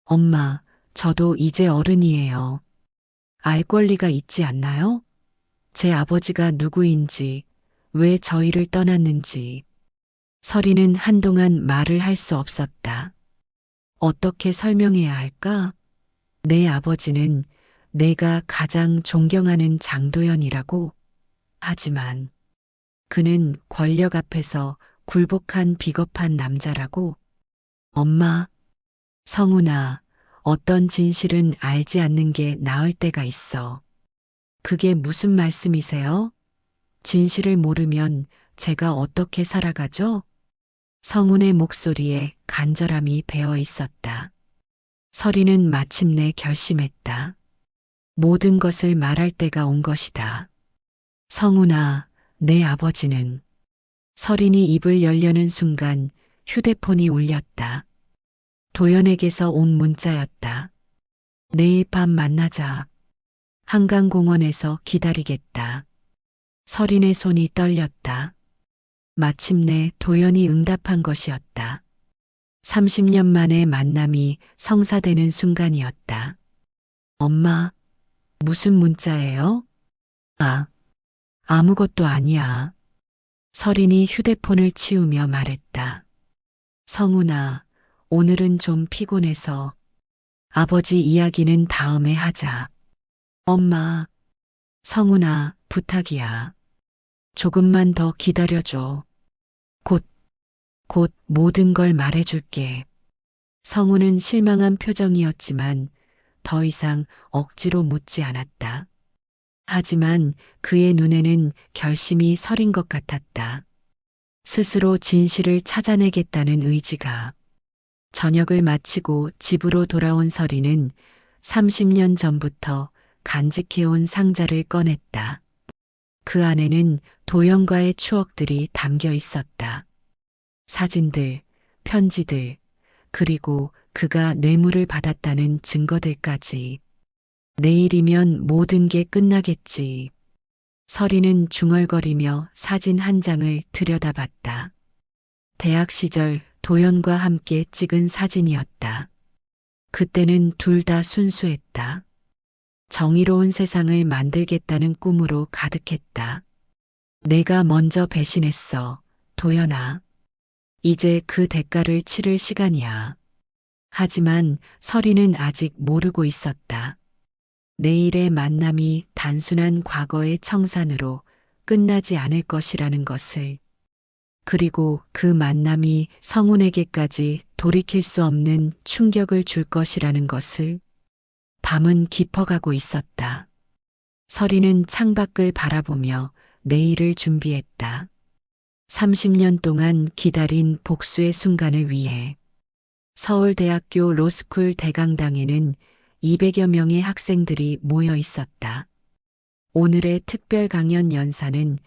엄마, 저도 이제 어른이에요. 알 권리가 있지 않나요? 제 아버지가 누구인지, 왜 저희를 떠났는지. 설이는 한동안 말을 할 수 없었다. 어떻게 설명해야 할까? 내 아버지는 내가 가장 존경하는 장도연이라고. 하지만 그는 권력 앞에서 굴복한 비겁한 남자라고. 엄마, 성훈아, 어떤 진실은 알지 않는 게 나을 때가 있어. 그게 무슨 말씀이세요? 진실을 모르면 제가 어떻게 살아가죠? 성훈의 목소리에 간절함이 배어 있었다. 설이는 마침내 결심했다. 모든 것을 말할 때가 온 것이다. 성훈아, 내 아버지는. 설인이 입을 열려는 순간 휴대폰이 울렸다. 도연에게서 온 문자였다. 내일 밤 만나자. 한강공원에서 기다리겠다. 설인의 손이 떨렸다. 마침내 도연이 응답한 것이었다. 30년 만의 만남이 성사되는 순간이었다. 엄마, 무슨 문자예요? 아, 아무것도 아니야. 설인이 휴대폰을 치우며 말했다. 성훈아, 오늘은 좀 피곤해서 아버지 이야기는 다음에 하자. 엄마, 성훈아, 부탁이야. 조금만 더 기다려줘. 곧, 곧 모든 걸 말해줄게. 성훈은 실망한 표정이었지만 더 이상 억지로 묻지 않았다. 하지만 그의 눈에는 결심이 서린 것 같았다. 스스로 진실을 찾아내겠다는 의지가. 저녁을 마치고 집으로 돌아온 설이는 30년 전부터 간직해온 상자를 꺼냈다. 그 안에는 도연과의 추억들이 담겨 있었다. 사진들, 편지들, 그리고 그가 뇌물을 받았다는 증거들까지. 내일이면 모든 게 끝나겠지. 서리는 중얼거리며 사진 한 장을 들여다봤다. 대학 시절 도연과 함께 찍은 사진이었다. 그때는 둘 다 순수했다. 정의로운 세상을 만들겠다는 꿈으로 가득했다. 내가 먼저 배신했어, 도연아. 이제 그 대가를 치를 시간이야. 하지만 서리는 아직 모르고 있었다. 내일의 만남이 단순한 과거의 청산으로 끝나지 않을 것이라는 것을. 그리고 그 만남이 성훈에게까지 돌이킬 수 없는 충격을 줄 것이라는 것을. 밤은 깊어가고 있었다. 서리는 창밖을 바라보며 내일을 준비했다. 30년 동안 기다린 복수의 순간을 위해. 서울대학교 로스쿨 대강당에는 200여 명의 학생들이 모여 있었다. 오늘의 특별 강연 연사는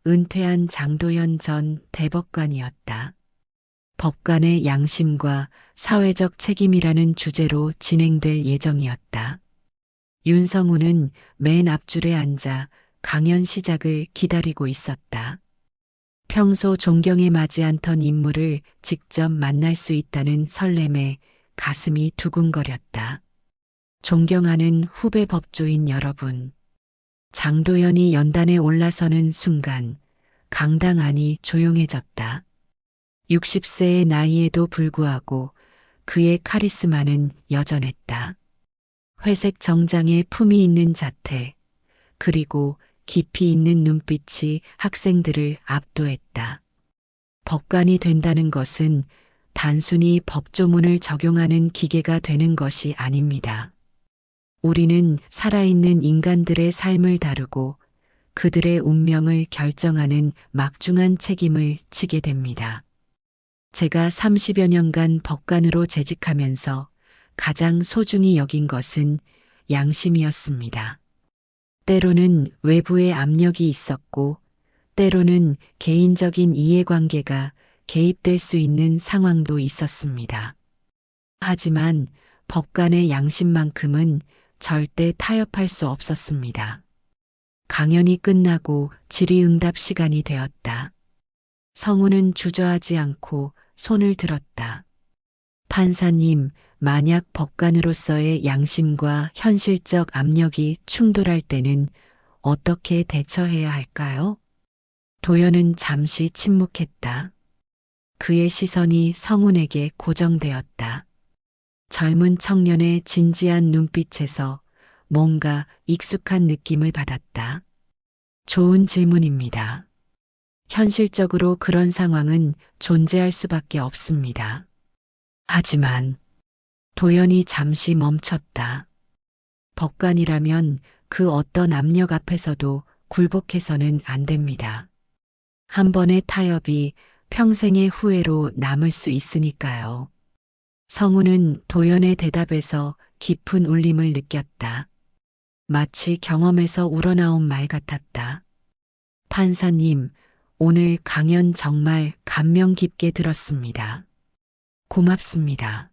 은퇴한 장도연 전 대법관이었다. 법관의 양심과 사회적 책임이라는 주제로 진행될 예정이었다. 윤성우는 맨 앞줄에 앉아 강연 시작을 기다리고 있었다. 평소 존경에 마지 않던 인물을 직접 만날 수 있다는 설렘에 가슴이 두근거렸다. 존경하는 후배 법조인 여러분. 장도연이 연단에 올라서는 순간 강당 안이 조용해졌다. 60세의 나이에도 불구하고 그의 카리스마는 여전했다. 회색 정장에 품이 있는 자태, 그리고 깊이 있는 눈빛이 학생들을 압도했다. 법관이 된다는 것은 단순히 법조문을 적용하는 기계가 되는 것이 아닙니다. 우리는 살아있는 인간들의 삶을 다루고 그들의 운명을 결정하는 막중한 책임을 지게 됩니다. 제가 30여 년간 법관으로 재직하면서 가장 소중히 여긴 것은 양심이었습니다. 때로는 외부의 압력이 있었고, 때로는 개인적인 이해관계가 개입될 수 있는 상황도 있었습니다. 하지만 법관의 양심만큼은 절대 타협할 수 없었습니다. 강연이 끝나고 질의응답 시간이 되었다. 성우는 주저하지 않고 손을 들었다. 판사님, 만약 법관으로서의 양심과 현실적 압력이 충돌할 때는 어떻게 대처해야 할까요? 도연은 잠시 침묵했다. 그의 시선이 성훈에게 고정되었다. 젊은 청년의 진지한 눈빛에서 뭔가 익숙한 느낌을 받았다. 좋은 질문입니다. 현실적으로 그런 상황은 존재할 수밖에 없습니다. 하지만 도연이 잠시 멈췄다. 법관이라면 그 어떤 압력 앞에서도 굴복해서는 안 됩니다. 한 번의 타협이 평생의 후회로 남을 수 있으니까요. 성우는 도연의 대답에서 깊은 울림을 느꼈다. 마치 경험에서 우러나온 말 같았다. 판사님, 오늘 강연 정말 감명 깊게 들었습니다. 고맙습니다.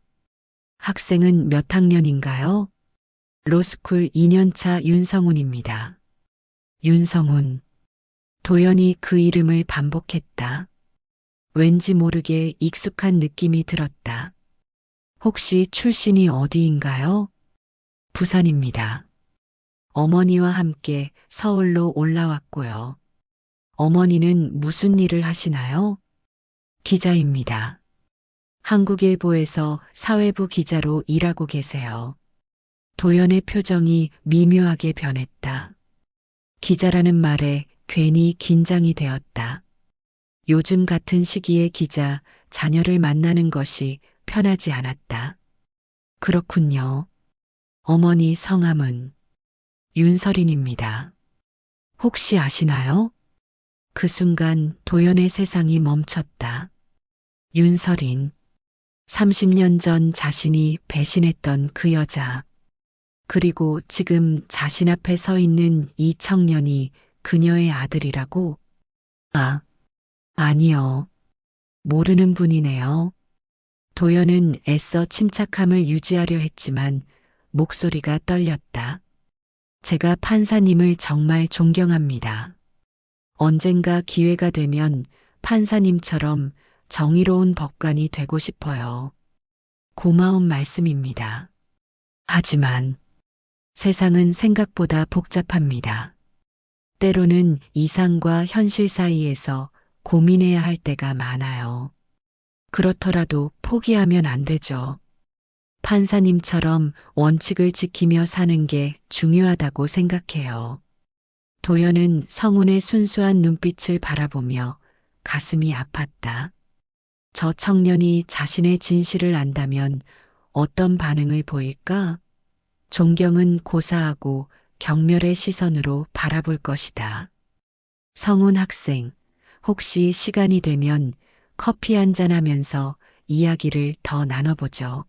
학생은 몇 학년인가요? 로스쿨 2년차 윤성훈입니다. 윤성훈. 도연이 그 이름을 반복했다. 왠지 모르게 익숙한 느낌이 들었다. 혹시 출신이 어디인가요? 부산입니다. 어머니와 함께 서울로 올라왔고요. 어머니는 무슨 일을 하시나요? 기자입니다. 한국일보에서 사회부 기자로 일하고 계세요. 도연의 표정이 미묘하게 변했다. 기자라는 말에 괜히 긴장이 되었다. 요즘 같은 시기에 기자, 자녀를 만나는 것이 편하지 않았다. 그렇군요. 어머니 성함은 윤서린입니다. 혹시 아시나요? 그 순간 도연의 세상이 멈췄다. 윤서린. 30년 전 자신이 배신했던 그 여자. 그리고 지금 자신 앞에 서 있는 이 청년이 그녀의 아들이라고? 아, 아니요. 모르는 분이네요. 도연은 애써 침착함을 유지하려 했지만 목소리가 떨렸다. 제가 판사님을 정말 존경합니다. 언젠가 기회가 되면 판사님처럼 정의로운 법관이 되고 싶어요. 고마운 말씀입니다. 하지만 세상은 생각보다 복잡합니다. 때로는 이상과 현실 사이에서 고민해야 할 때가 많아요. 그렇더라도 포기하면 안 되죠. 판사님처럼 원칙을 지키며 사는 게 중요하다고 생각해요. 도연은 성운의 순수한 눈빛을 바라보며 가슴이 아팠다. 저 청년이 자신의 진실을 안다면 어떤 반응을 보일까? 존경은 고사하고 경멸의 시선으로 바라볼 것이다. 성운 학생, 혹시 시간이 되면 커피 한잔 하면서 이야기를 더 나눠보죠.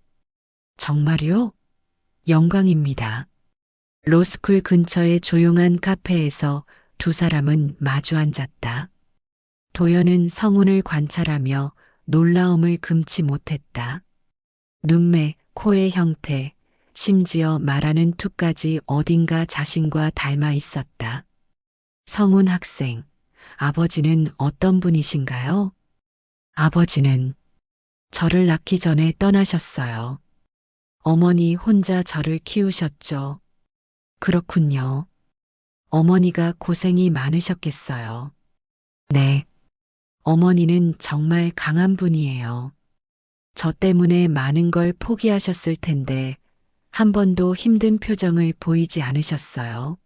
정말요? 영광입니다. 로스쿨 근처의 조용한 카페에서 두 사람은 마주 앉았다. 도연은 성운을 관찰하며 놀라움을 금치 못했다. 눈매, 코의 형태, 심지어 말하는 투까지 어딘가 자신과 닮아 있었다. 성운 학생, 아버지는 어떤 분이신가요? 아버지는 저를 낳기 전에 떠나셨어요. 어머니 혼자 저를 키우셨죠. 그렇군요. 어머니가 고생이 많으셨겠어요. 네. 어머니는 정말 강한 분이에요. 저 때문에 많은 걸 포기하셨을 텐데 한 번도 힘든 표정을 보이지 않으셨어요.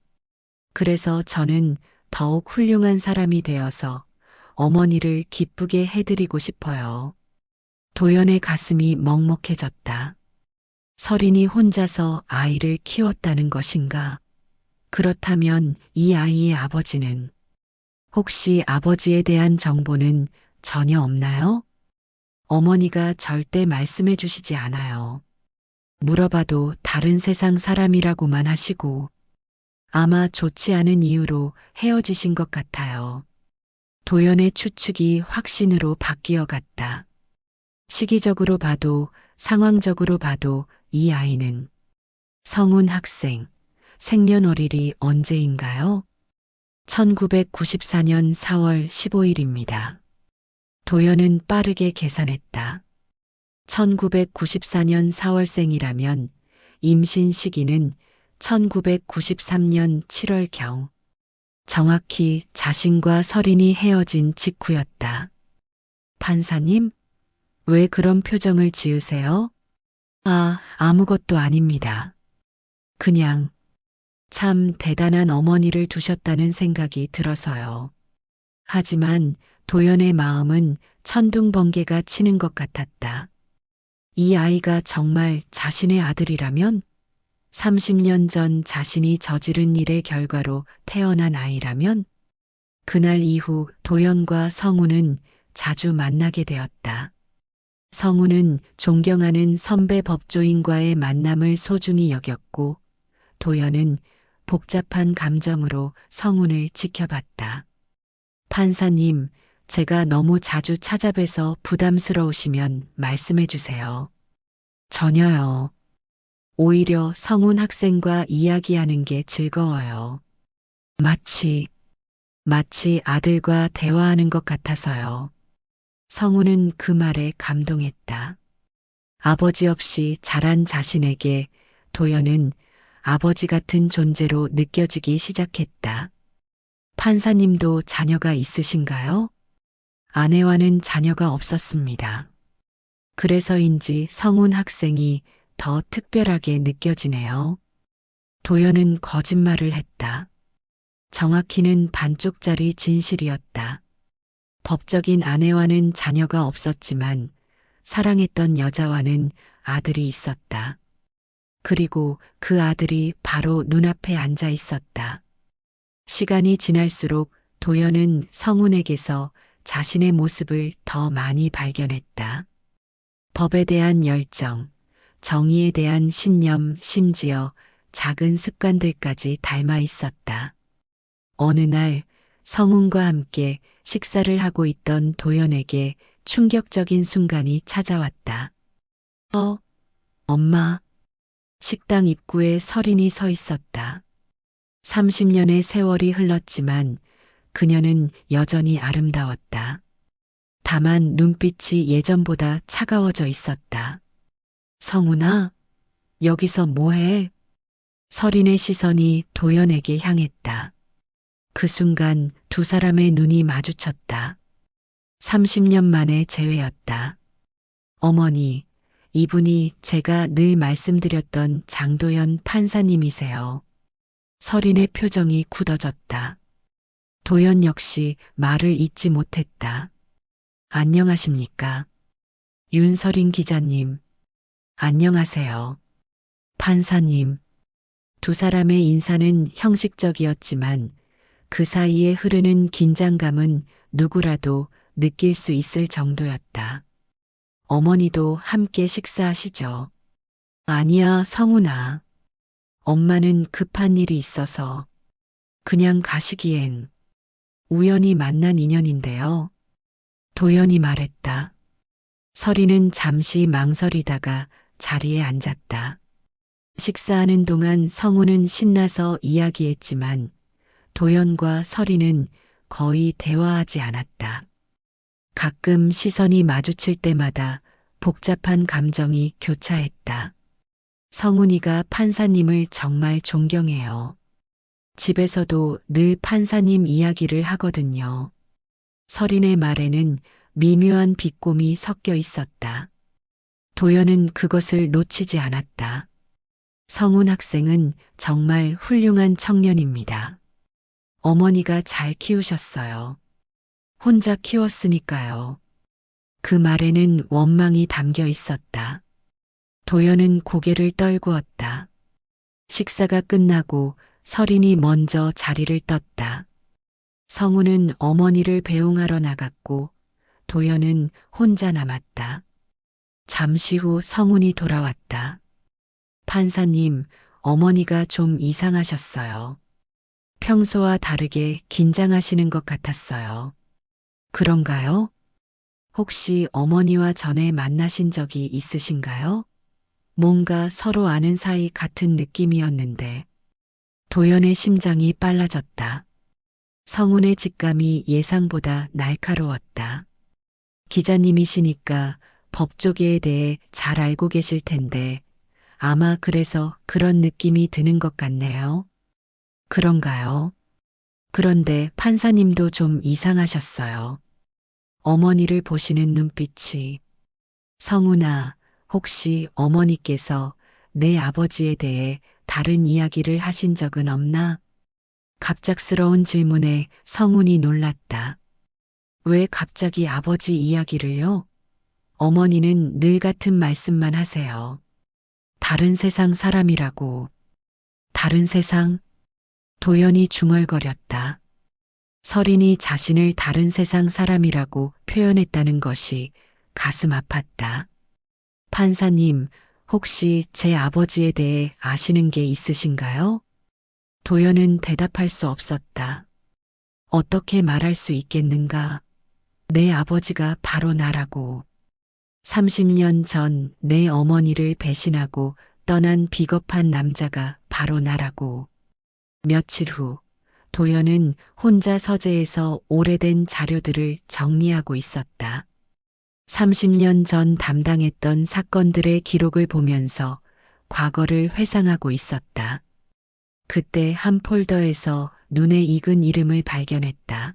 그래서 저는 더욱 훌륭한 사람이 되어서 어머니를 기쁘게 해드리고 싶어요. 도연의 가슴이 먹먹해졌다. 설인이 혼자서 아이를 키웠다는 것인가? 그렇다면 이 아이의 아버지는 혹시 아버지에 대한 정보는 전혀 없나요? 어머니가 절대 말씀해 주시지 않아요. 물어봐도 다른 세상 사람이라고만 하시고 아마 좋지 않은 이유로 헤어지신 것 같아요. 도연의 추측이 확신으로 바뀌어 갔다. 시기적으로 봐도 상황적으로 봐도 이 아이는 성운 학생, 생년월일이 언제인가요? 1994년 4월 15일입니다. 도연은 빠르게 계산했다. 1994년 4월생이라면 임신 시기는 1993년 7월경. 정확히 자신과 설인이 헤어진 직후였다. 판사님, 왜 그런 표정을 지으세요? 아무것도 아닙니다. 그냥 참 대단한 어머니를 두셨다는 생각이 들어서요. 하지만 도연의 마음은 천둥번개가 치는 것 같았다. 이 아이가 정말 자신의 아들이라면 30년 전 자신이 저지른 일의 결과로 태어난 아이라면 그날 이후 도연과 성우는 자주 만나게 되었다. 성우는 존경하는 선배 법조인과의 만남을 소중히 여겼고 도연은 복잡한 감정으로 성운을 지켜봤다. 판사님, 제가 너무 자주 찾아뵈서 부담스러우시면 말씀해 주세요. 전혀요. 오히려 성운 학생과 이야기하는 게 즐거워요. 마치 아들과 대화하는 것 같아서요. 성운은 그 말에 감동했다. 아버지 없이 자란 자신에게 도연은 아버지 같은 존재로 느껴지기 시작했다. 판사님도 자녀가 있으신가요? 아내와는 자녀가 없었습니다. 그래서인지 성운 학생이 더 특별하게 느껴지네요. 도연은 거짓말을 했다. 정확히는 반쪽짜리 진실이었다. 법적인 아내와는 자녀가 없었지만 사랑했던 여자와는 아들이 있었다. 그리고 그 아들이 바로 눈앞에 앉아 있었다. 시간이 지날수록 도연은 성운에게서 자신의 모습을 더 많이 발견했다. 법에 대한 열정, 정의에 대한 신념, 심지어 작은 습관들까지 닮아 있었다. 어느 날 성운과 함께 식사를 하고 있던 도연에게 충격적인 순간이 찾아왔다. 엄마. 식당 입구에 설인이 서 있었다. 30년의 세월이 흘렀지만 그녀는 여전히 아름다웠다. 다만 눈빛이 예전보다 차가워져 있었다. 성훈아, 여기서 뭐해? 설인의 시선이 도연에게 향했다. 그 순간 두 사람의 눈이 마주쳤다. 30년 만의 재회였다. 어머니, 이분이 제가 늘 말씀드렸던 장도연 판사님이세요. 설인의 표정이 굳어졌다. 도연 역시 말을 잇지 못했다. 안녕하십니까? 윤설인 기자님. 안녕하세요. 판사님. 두 사람의 인사는 형식적이었지만 그 사이에 흐르는 긴장감은 누구라도 느낄 수 있을 정도였다. 어머니도 함께 식사하시죠. 아니야, 성훈아. 엄마는 급한 일이 있어서 그냥 가시기엔 우연히 만난 인연인데요. 도연이 말했다. 설이는 잠시 망설이다가 자리에 앉았다. 식사하는 동안 성우는 신나서 이야기했지만 도연과 설이는 거의 대화하지 않았다. 가끔 시선이 마주칠 때마다 복잡한 감정이 교차했다. 성훈이가 판사님을 정말 존경해요. 집에서도 늘 판사님 이야기를 하거든요. 설인의 말에는 미묘한 비꼼이 섞여 있었다. 도연은 그것을 놓치지 않았다. 성훈 학생은 정말 훌륭한 청년입니다. 어머니가 잘 키우셨어요. 혼자 키웠으니까요. 그 말에는 원망이 담겨 있었다. 도연은 고개를 떨구었다. 식사가 끝나고 설인이 먼저 자리를 떴다. 성우는 어머니를 배웅하러 나갔고 도연은 혼자 남았다. 잠시 후 성훈이 돌아왔다. 판사님, 어머니가 좀 이상하셨어요. 평소와 다르게 긴장하시는 것 같았어요. 그런가요? 혹시 어머니와 전에 만나신 적이 있으신가요? 뭔가 서로 아는 사이 같은 느낌이었는데 도연의 심장이 빨라졌다. 성훈의 직감이 예상보다 날카로웠다. 기자님이시니까 법조계에 대해 잘 알고 계실 텐데 아마 그래서 그런 느낌이 드는 것 같네요. 그런가요? 그런데 판사님도 좀 이상하셨어요. 어머니를 보시는 눈빛이. 성훈아, 혹시 어머니께서 내 아버지에 대해 다른 이야기를 하신 적은 없나? 갑작스러운 질문에 성훈이 놀랐다. 왜 갑자기 아버지 이야기를요? 어머니는 늘 같은 말씀만 하세요. 다른 세상 사람이라고. 다른 세상? 도연이 중얼거렸다. 설인이 자신을 다른 세상 사람이라고 표현했다는 것이 가슴 아팠다. 판사님, 혹시 제 아버지에 대해 아시는 게 있으신가요? 도연은 대답할 수 없었다. 어떻게 말할 수 있겠는가? 내 아버지가 바로 나라고. 30년 전 내 어머니를 배신하고 떠난 비겁한 남자가 바로 나라고. 며칠 후 도연은 혼자 서재에서 오래된 자료들을 정리하고 있었다. 30년 전 담당했던 사건들의 기록을 보면서 과거를 회상하고 있었다. 그때 한 폴더에서 눈에 익은 이름을 발견했다.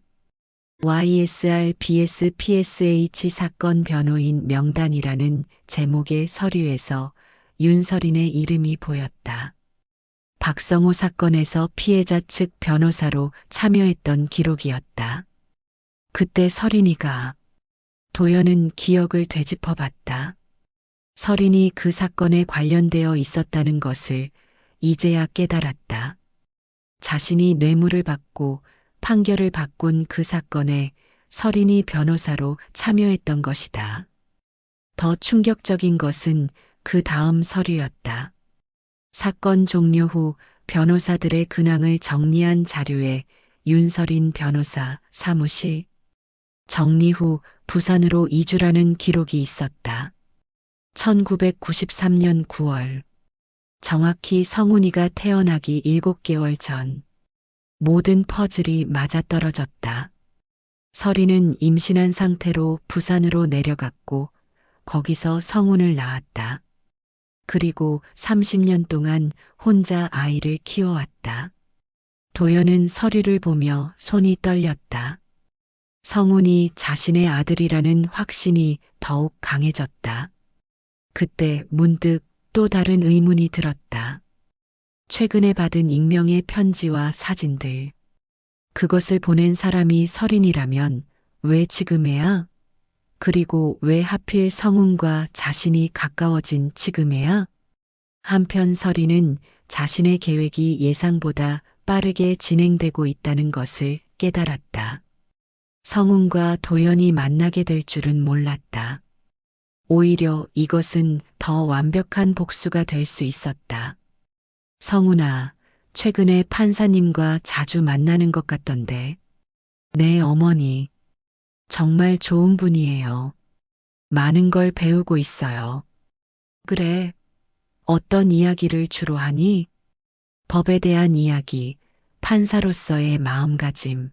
YSR BS PSH 사건 변호인 명단이라는 제목의 서류에서 윤설인의 이름이 보였다. 박성호 사건에서 피해자 측 변호사로 참여했던 기록이었다. 그때 설인이가 도연은 기억을 되짚어봤다. 설인이 그 사건에 관련되어 있었다는 것을 이제야 깨달았다. 자신이 뇌물을 받고 판결을 바꾼 그 사건에 설인이 변호사로 참여했던 것이다. 더 충격적인 것은 그 다음 서류였다. 사건 종료 후 변호사들의 근황을 정리한 자료에 윤설인 변호사 사무실 정리 후 부산으로 이주라는 기록이 있었다. 1993년 9월 정확히 성훈이가 태어나기 7개월 전 모든 퍼즐이 맞아떨어졌다. 설이는 임신한 상태로 부산으로 내려갔고 거기서 성운을 낳았다. 그리고 30년 동안 혼자 아이를 키워왔다. 도연은 서류를 보며 손이 떨렸다. 성운이 자신의 아들이라는 확신이 더욱 강해졌다. 그때 문득 또 다른 의문이 들었다. 최근에 받은 익명의 편지와 사진들. 그것을 보낸 사람이 설인이라면 왜 지금에야? 그리고 왜 하필 성운과 자신이 가까워진 지금에야? 한편 설인은 자신의 계획이 예상보다 빠르게 진행되고 있다는 것을 깨달았다. 성운과 도연이 만나게 될 줄은 몰랐다. 오히려 이것은 더 완벽한 복수가 될 수 있었다. 성운아, 최근에 판사님과 자주 만나는 것 같던데. 네, 어머니. 정말 좋은 분이에요. 많은 걸 배우고 있어요. 그래. 어떤 이야기를 주로 하니? 법에 대한 이야기, 판사로서의 마음가짐.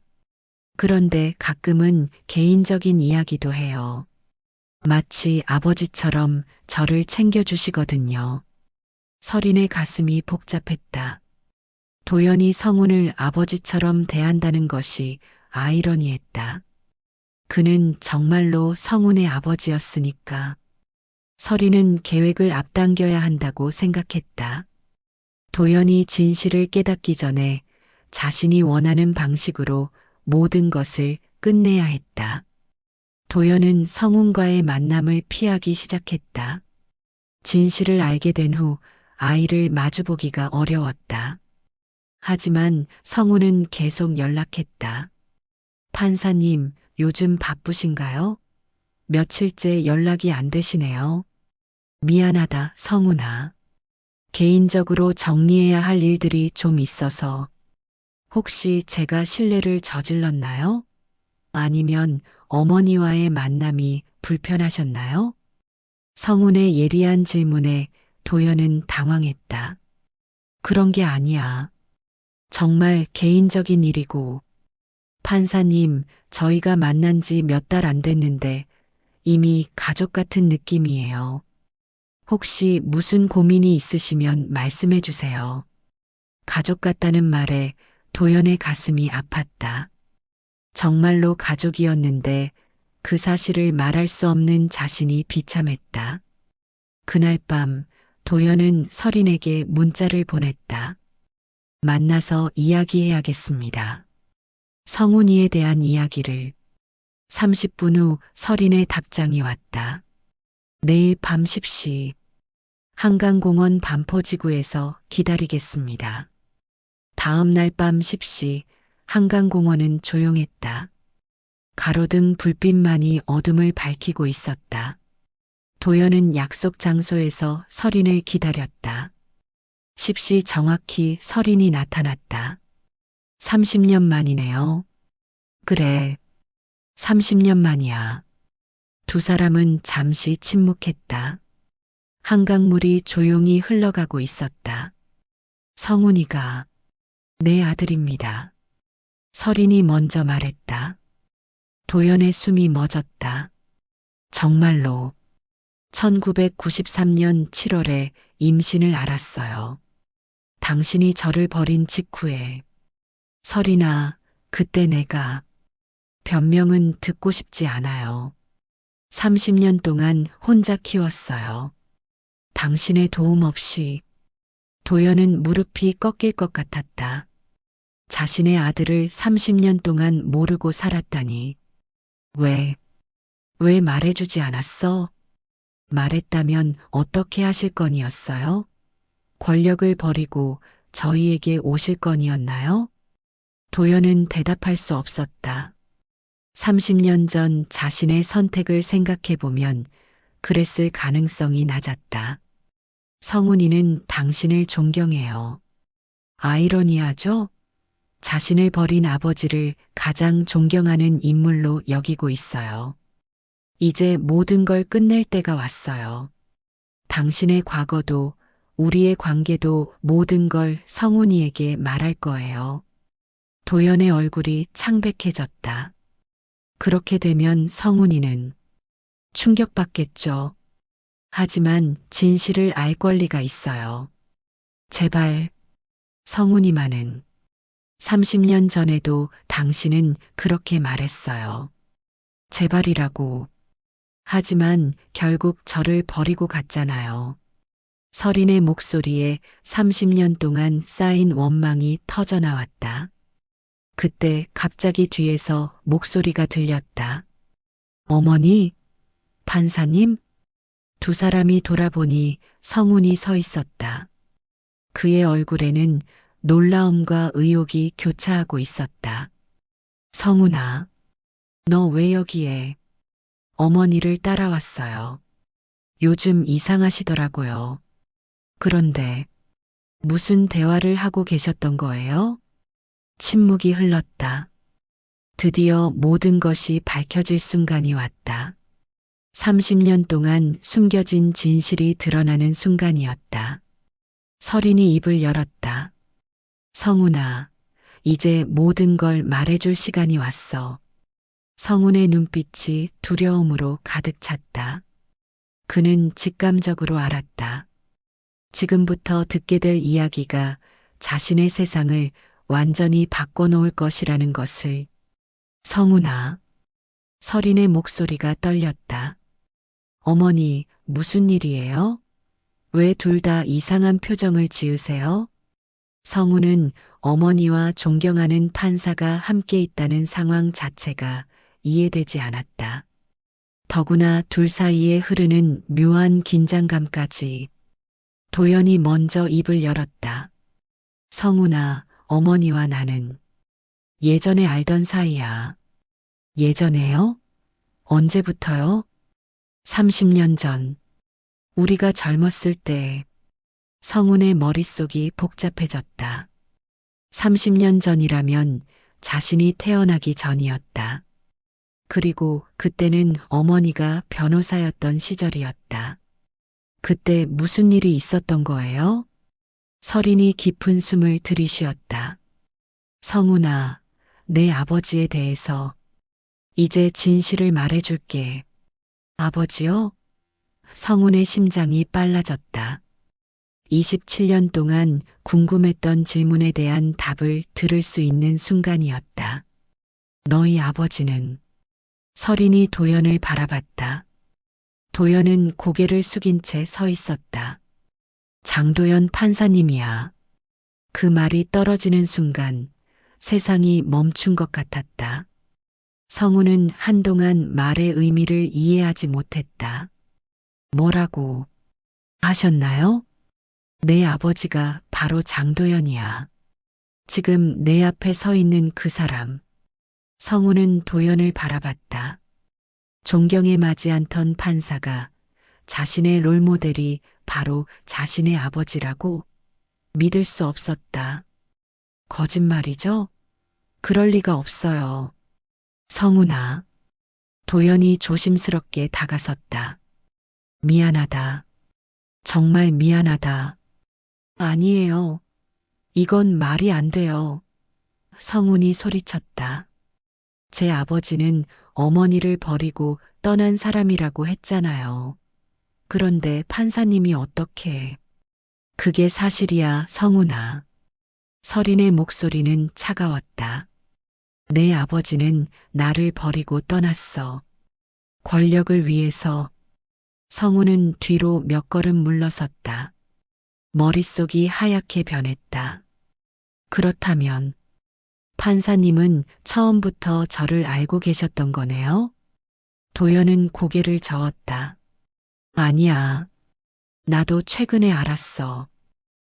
그런데 가끔은 개인적인 이야기도 해요. 마치 아버지처럼 저를 챙겨주시거든요. 설인의 가슴이 복잡했다. 도연이 성운을 아버지처럼 대한다는 것이 아이러니했다. 그는 정말로 성운의 아버지였으니까. 설인은 계획을 앞당겨야 한다고 생각했다. 도연이 진실을 깨닫기 전에 자신이 원하는 방식으로 모든 것을 끝내야 했다. 도연은 성운과의 만남을 피하기 시작했다. 진실을 알게 된 후 아이를 마주보기가 어려웠다. 하지만 성운은 계속 연락했다. 판사님, 요즘 바쁘신가요? 며칠째 연락이 안 되시네요. 미안하다, 성운아. 개인적으로 정리해야 할 일들이 좀 있어서. 혹시 제가 실례를 저질렀나요? 아니면 어머니와의 만남이 불편하셨나요? 성운의 예리한 질문에 도연은 당황했다. 그런 게 아니야. 정말 개인적인 일이고. 판사님, 저희가 만난 지 몇 달 안 됐는데 이미 가족 같은 느낌이에요. 혹시 무슨 고민이 있으시면 말씀해 주세요. 가족 같다는 말에 도연의 가슴이 아팠다. 정말로 가족이었는데 그 사실을 말할 수 없는 자신이 비참했다. 그날 밤 도연은 설인에게 문자를 보냈다. 만나서 이야기해야겠습니다. 성운이에 대한 이야기를. 30분 후 설인의 답장이 왔다. 내일 밤 10시 한강공원 반포지구에서 기다리겠습니다. 다음 날 밤 10시 한강공원은 조용했다. 가로등 불빛만이 어둠을 밝히고 있었다. 도연은 약속 장소에서 설인을 기다렸다. 10시 정확히 설인이 나타났다. 30년 만이네요. 그래, 30년 만이야. 두 사람은 잠시 침묵했다. 한강물이 조용히 흘러가고 있었다. 성운이가 내 아들입니다. 설인이 먼저 말했다. 도연의 숨이 멎었다. 정말로 1993년 7월에 임신을 알았어요. 당신이 저를 버린 직후에. 설인아, 그때 내가. 변명은 듣고 싶지 않아요. 30년 동안 혼자 키웠어요. 당신의 도움 없이. 도연은 무릎이 꺾일 것 같았다. 자신의 아들을 30년 동안 모르고 살았다니. 왜 말해주지 않았어? 말했다면 어떻게 하실 건이었어요? 권력을 버리고 저희에게 오실 건이었나요? 도연은 대답할 수 없었다. 30년 전 자신의 선택을 생각해보면 그랬을 가능성이 낮았다. 성운이는 당신을 존경해요. 아이러니하죠? 자신을 버린 아버지를 가장 존경하는 인물로 여기고 있어요. 이제 모든 걸 끝낼 때가 왔어요. 당신의 과거도 우리의 관계도 모든 걸 성운이에게 말할 거예요. 도연의 얼굴이 창백해졌다. 그렇게 되면 성훈이는 충격받겠죠. 하지만 진실을 알 권리가 있어요. 제발, 성훈이만은 30년 전에도 당신은 그렇게 말했어요. 제발이라고. 하지만 결국 저를 버리고 갔잖아요. 서린의 목소리에 30년 동안 쌓인 원망이 터져 나왔다. 그때 갑자기 뒤에서 목소리가 들렸다. 어머니, 판사님? 두 사람이 돌아보니 성훈이 서 있었다. 그의 얼굴에는 놀라움과 의욕이 교차하고 있었다. 성훈아, 너 왜 여기에? 어머니를 따라왔어요. 요즘 이상하시더라고요. 그런데 무슨 대화를 하고 계셨던 거예요? 침묵이 흘렀다. 드디어 모든 것이 밝혀질 순간이 왔다. 30년 동안 숨겨진 진실이 드러나는 순간이었다. 서린이 입을 열었다. 성훈아, 이제 모든 걸 말해줄 시간이 왔어. 성훈의 눈빛이 두려움으로 가득 찼다. 그는 직감적으로 알았다. 지금부터 듣게 될 이야기가 자신의 세상을 완전히 바꿔놓을 것이라는 것을. 성훈아, 서린의 목소리가 떨렸다. 어머니, 무슨 일이에요? 왜 둘 다 이상한 표정을 지으세요? 성훈은 어머니와 존경하는 판사가 함께 있다는 상황 자체가 이해되지 않았다. 더구나 둘 사이에 흐르는 묘한 긴장감까지. 도연이 먼저 입을 열었다. 성훈아, 어머니와 나는 예전에 알던 사이야. 예전에요? 언제부터요? 30년 전. 우리가 젊었을 때. 성훈의 머릿속이 복잡해졌다. 30년 전이라면 자신이 태어나기 전이었다. 그리고 그때는 어머니가 변호사였던 시절이었다. 그때 무슨 일이 있었던 거예요? 서린이 깊은 숨을 들이쉬었다. 성훈아, 내 아버지에 대해서 이제 진실을 말해줄게. 아버지요? 성훈의 심장이 빨라졌다. 27년 동안 궁금했던 질문에 대한 답을 들을 수 있는 순간이었다. 너희 아버지는? 서린이 도연을 바라봤다. 도연은 고개를 숙인 채 서 있었다. 장도연 판사님이야. 그 말이 떨어지는 순간 세상이 멈춘 것 같았다. 성훈은 한동안 말의 의미를 이해하지 못했다. 뭐라고 하셨나요? 내 아버지가 바로 장도연이야. 지금 내 앞에 서 있는 그 사람. 성훈은 도연을 바라봤다. 존경에 맞지 않던 판사가 자신의 롤모델이 바로 자신의 아버지라고 믿을 수 없었다. 거짓말이죠? 그럴 리가 없어요. 성훈아. 도연이 조심스럽게 다가섰다. 미안하다. 정말 미안하다. 아니에요. 이건 말이 안 돼요. 성훈이 소리쳤다. 제 아버지는 어머니를 버리고 떠난 사람이라고 했잖아요. 그런데 판사님이 어떻게. 그게 사실이야, 성훈아. 서린의 목소리는 차가웠다. 내 아버지는 나를 버리고 떠났어. 권력을 위해서. 성훈은 뒤로 몇 걸음 물러섰다. 머릿속이 하얗게 변했다. 그렇다면 판사님은 처음부터 저를 알고 계셨던 거네요? 도연은 고개를 저었다. 아니야. 나도 최근에 알았어.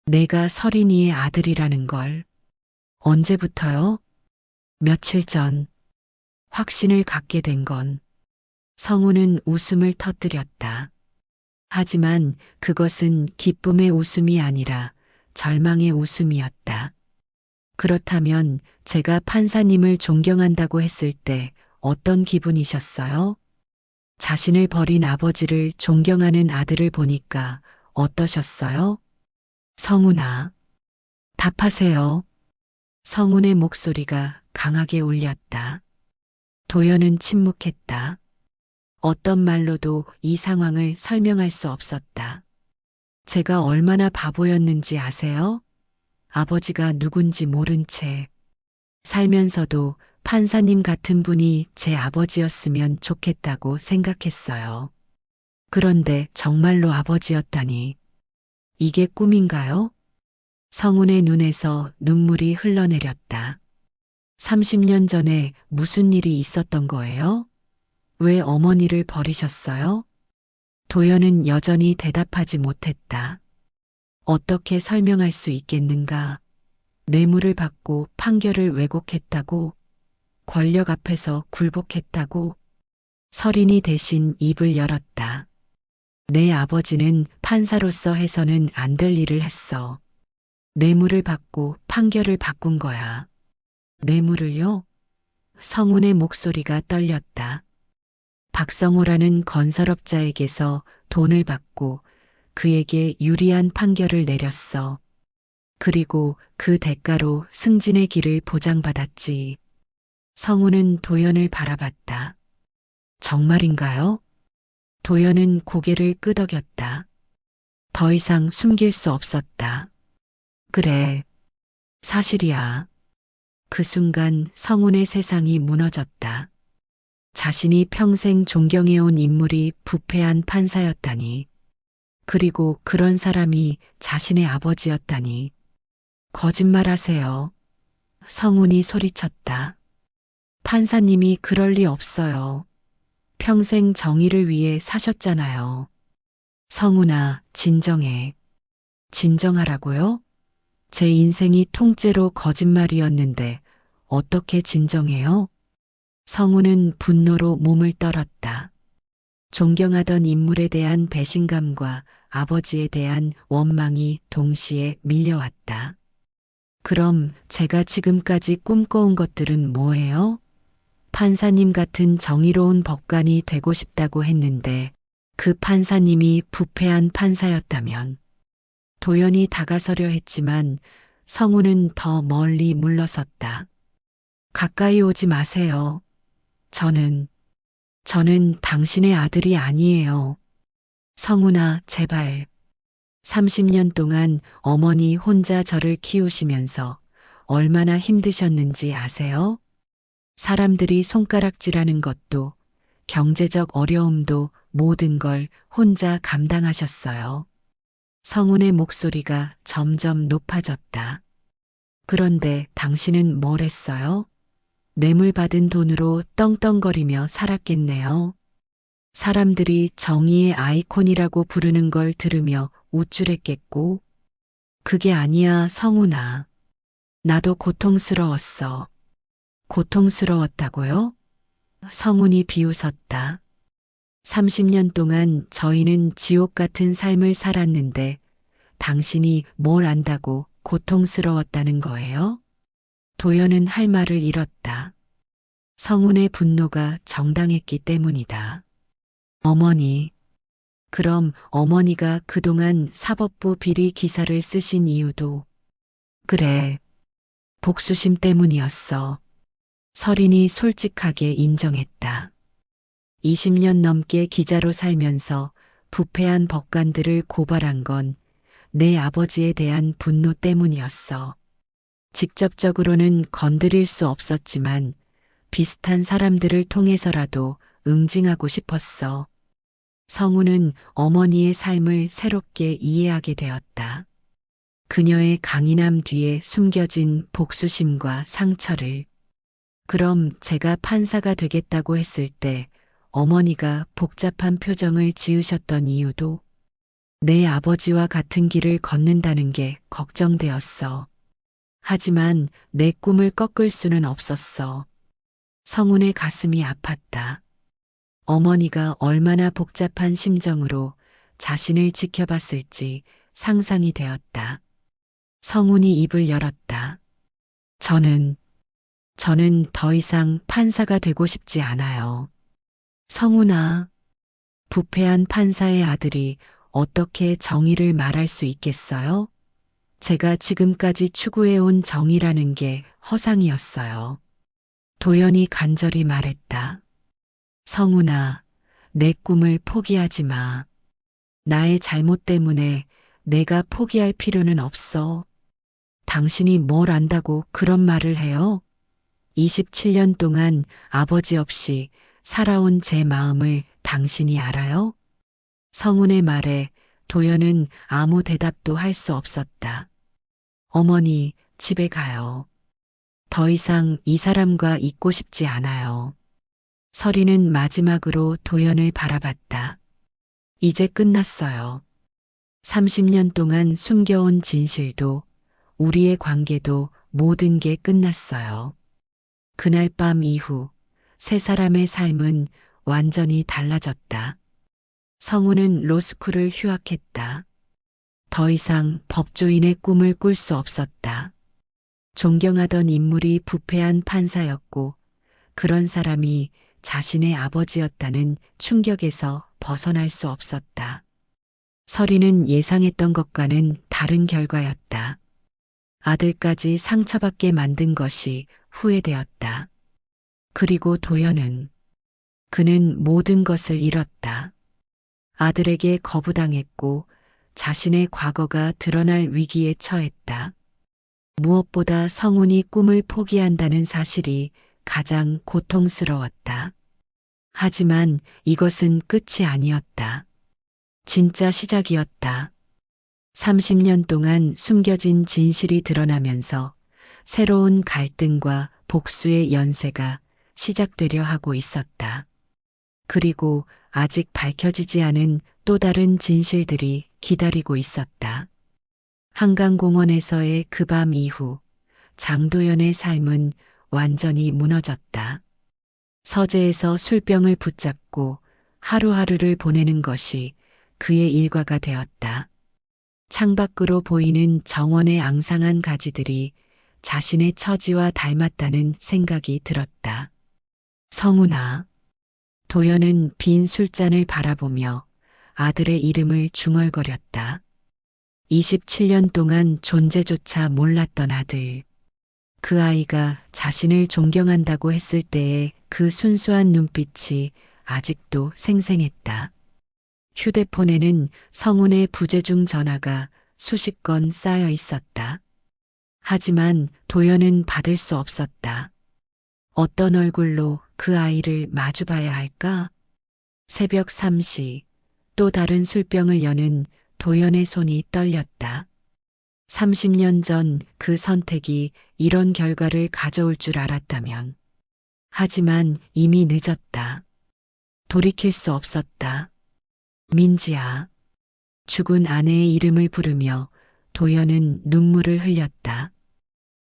내가 서린이의 아들이라는 걸. 언제부터요? 며칠 전. 확신을 갖게 된 건. 성훈은 웃음을 터뜨렸다. 하지만 그것은 기쁨의 웃음이 아니라 절망의 웃음이었다. 그렇다면 제가 판사님을 존경한다고 했을 때 어떤 기분이셨어요? 자신을 버린 아버지를 존경하는 아들을 보니까 어떠셨어요? 성훈아, 답하세요. 성운의 목소리가 강하게 울렸다. 도연은 침묵했다. 어떤 말로도 이 상황을 설명할 수 없었다. 제가 얼마나 바보였는지 아세요? 아버지가 누군지 모른 채 살면서도 판사님 같은 분이 제 아버지였으면 좋겠다고 생각했어요. 그런데 정말로 아버지였다니. 이게 꿈인가요? 성운의 눈에서 눈물이 흘러내렸다. 30년 전에 무슨 일이 있었던 거예요? 왜 어머니를 버리셨어요? 도연은 여전히 대답하지 못했다. 어떻게 설명할 수 있겠는가? 뇌물을 받고 판결을 왜곡했다고, 권력 앞에서 굴복했다고, 설인이 대신 입을 열었다. 내 아버지는 판사로서 해서는 안 될 일을 했어. 뇌물을 받고 판결을 바꾼 거야. 뇌물을요? 성운의 목소리가 떨렸다. 박성호라는 건설업자에게서 돈을 받고 그에게 유리한 판결을 내렸어. 그리고 그 대가로 승진의 길을 보장받았지. 성우는 도연을 바라봤다. 정말인가요? 도연은 고개를 끄덕였다. 더 이상 숨길 수 없었다. 그래, 사실이야. 그 순간 성운의 세상이 무너졌다. 자신이 평생 존경해온 인물이 부패한 판사였다니. 그리고 그런 사람이 자신의 아버지였다니. 거짓말하세요. 성운이 소리쳤다. 판사님이 그럴 리 없어요. 평생 정의를 위해 사셨잖아요. 성운아, 진정해. 진정하라고요? 제 인생이 통째로 거짓말이었는데 어떻게 진정해요? 성운은 분노로 몸을 떨었다. 존경하던 인물에 대한 배신감과 아버지에 대한 원망이 동시에 밀려왔다. 그럼 제가 지금까지 꿈꿔온 것들은 뭐예요? 판사님 같은 정의로운 법관이 되고 싶다고 했는데 그 판사님이 부패한 판사였다면 도연이 다가서려 했지만 성우는 더 멀리 물러섰다. 가까이 오지 마세요. 저는 당신의 아들이 아니에요. 성우나 제발. 30년 동안 어머니 혼자 저를 키우시면서 얼마나 힘드셨는지 아세요? 사람들이 손가락질하는 것도 경제적 어려움도 모든 걸 혼자 감당하셨어요. 성운의 목소리가 점점 높아졌다. 그런데 당신은 뭘 했어요? 뇌물 받은 돈으로 떵떵거리며 살았겠네요. 사람들이 정의의 아이콘이라고 부르는 걸 들으며 우쭐했겠고, 그게 아니야, 성운아. 나도 고통스러웠어. 고통스러웠다고요? 성운이 비웃었다. 30년 동안 저희는 지옥 같은 삶을 살았는데 당신이 뭘 안다고 고통스러웠다는 거예요? 도연은 할 말을 잃었다. 성운의 분노가 정당했기 때문이다. 어머니. 그럼 어머니가 그동안 사법부 비리 기사를 쓰신 이유도 그래. 복수심 때문이었어. 설인이 솔직하게 인정했다. 20년 넘게 기자로 살면서 부패한 법관들을 고발한 건 내 아버지에 대한 분노 때문이었어. 직접적으로는 건드릴 수 없었지만 비슷한 사람들을 통해서라도 응징하고 싶었어. 성우는 어머니의 삶을 새롭게 이해하게 되었다. 그녀의 강인함 뒤에 숨겨진 복수심과 상처를. 그럼 제가 판사가 되겠다고 했을 때 어머니가 복잡한 표정을 지으셨던 이유도 내 아버지와 같은 길을 걷는다는 게 걱정되었어. 하지만 내 꿈을 꺾을 수는 없었어. 성운의 가슴이 아팠다. 어머니가 얼마나 복잡한 심정으로 자신을 지켜봤을지 상상이 되었다. 성운이 입을 열었다. 저는 더 이상 판사가 되고 싶지 않아요. 성운아, 부패한 판사의 아들이 어떻게 정의를 말할 수 있겠어요? 제가 지금까지 추구해온 정의라는 게 허상이었어요. 도연이 간절히 말했다. 성훈아, 내 꿈을 포기하지 마. 나의 잘못 때문에 내가 포기할 필요는 없어. 당신이 뭘 안다고 그런 말을 해요? 27년 동안 아버지 없이 살아온 제 마음을 당신이 알아요? 성훈의 말에 도연은 아무 대답도 할 수 없었다. 어머니, 집에 가요. 더 이상 이 사람과 있고 싶지 않아요. 서리는 마지막으로 도연을 바라봤다. 이제 끝났어요. 30년 동안 숨겨온 진실도 우리의 관계도 모든 게 끝났어요. 그날 밤 이후 세 사람의 삶은 완전히 달라졌다. 성우는 로스쿨을 휴학했다. 더 이상 법조인의 꿈을 꿀 수 없었다. 존경하던 인물이 부패한 판사였고 그런 사람이 자신의 아버지였다는 충격에서 벗어날 수 없었다. 서리는 예상했던 것과는 다른 결과였다. 아들까지 상처받게 만든 것이 후회되었다. 그리고 도연은 그는 모든 것을 잃었다. 아들에게 거부당했고 자신의 과거가 드러날 위기에 처했다. 무엇보다 성훈이 꿈을 포기한다는 사실이 가장 고통스러웠다. 하지만 이것은 끝이 아니었다. 진짜 시작이었다. 30년 동안 숨겨진 진실이 드러나면서 새로운 갈등과 복수의 연쇄가 시작되려 하고 있었다. 그리고 아직 밝혀지지 않은 또 다른 진실들이 기다리고 있었다. 한강공원에서의 그 밤 이후 장도연의 삶은 완전히 무너졌다. 서재에서 술병을 붙잡고 하루하루를 보내는 것이 그의 일과가 되었다. 창밖으로 보이는 정원의 앙상한 가지들이 자신의 처지와 닮았다는 생각이 들었다. 성훈아. 도연은 빈 술잔을 바라보며 아들의 이름을 중얼거렸다. 27년 동안 존재조차 몰랐던 아들. 그 아이가 자신을 존경한다고 했을 때의 그 순수한 눈빛이 아직도 생생했다. 휴대폰에는 성훈의 부재중 전화가 수십 건 쌓여 있었다. 하지만 도연은 받을 수 없었다. 어떤 얼굴로 그 아이를 마주봐야 할까? 새벽 3시 또 다른 술병을 여는 도연의 손이 떨렸다. 30년 전 그 선택이 이런 결과를 가져올 줄 알았다면. 하지만 이미 늦었다. 돌이킬 수 없었다. 민지야. 죽은 아내의 이름을 부르며 도연은 눈물을 흘렸다.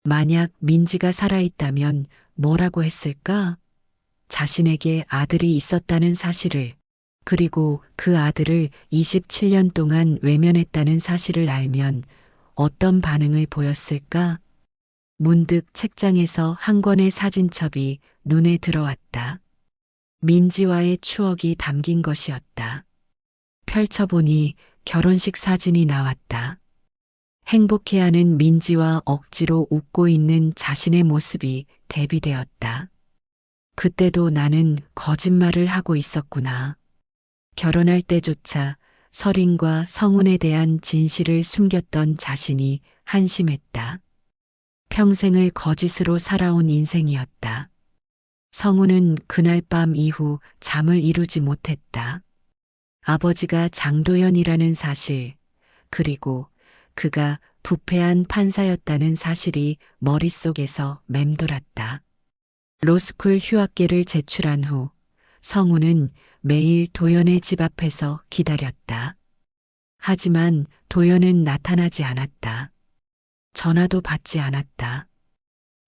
만약 민지가 살아있다면 뭐라고 했을까? 자신에게 아들이 있었다는 사실을, 그리고 그 아들을 27년 동안 외면했다는 사실을 알면 어떤 반응을 보였을까? 문득 책장에서 한 권의 사진첩이 눈에 들어왔다. 민지와의 추억이 담긴 것이었다. 펼쳐보니 결혼식 사진이 나왔다. 행복해하는 민지와 억지로 웃고 있는 자신의 모습이 대비되었다. 그때도 나는 거짓말을 하고 있었구나. 결혼할 때조차 서린과 성훈에 대한 진실을 숨겼던 자신이 한심했다. 평생을 거짓으로 살아온 인생이었다. 성훈은 그날 밤 이후 잠을 이루지 못했다. 아버지가 장도연이라는 사실, 그리고 그가 부패한 판사였다는 사실이 머릿속에서 맴돌았다. 로스쿨 휴학계를 제출한 후 성훈은 매일 도연의 집 앞에서 기다렸다. 하지만 도연은 나타나지 않았다. 전화도 받지 않았다.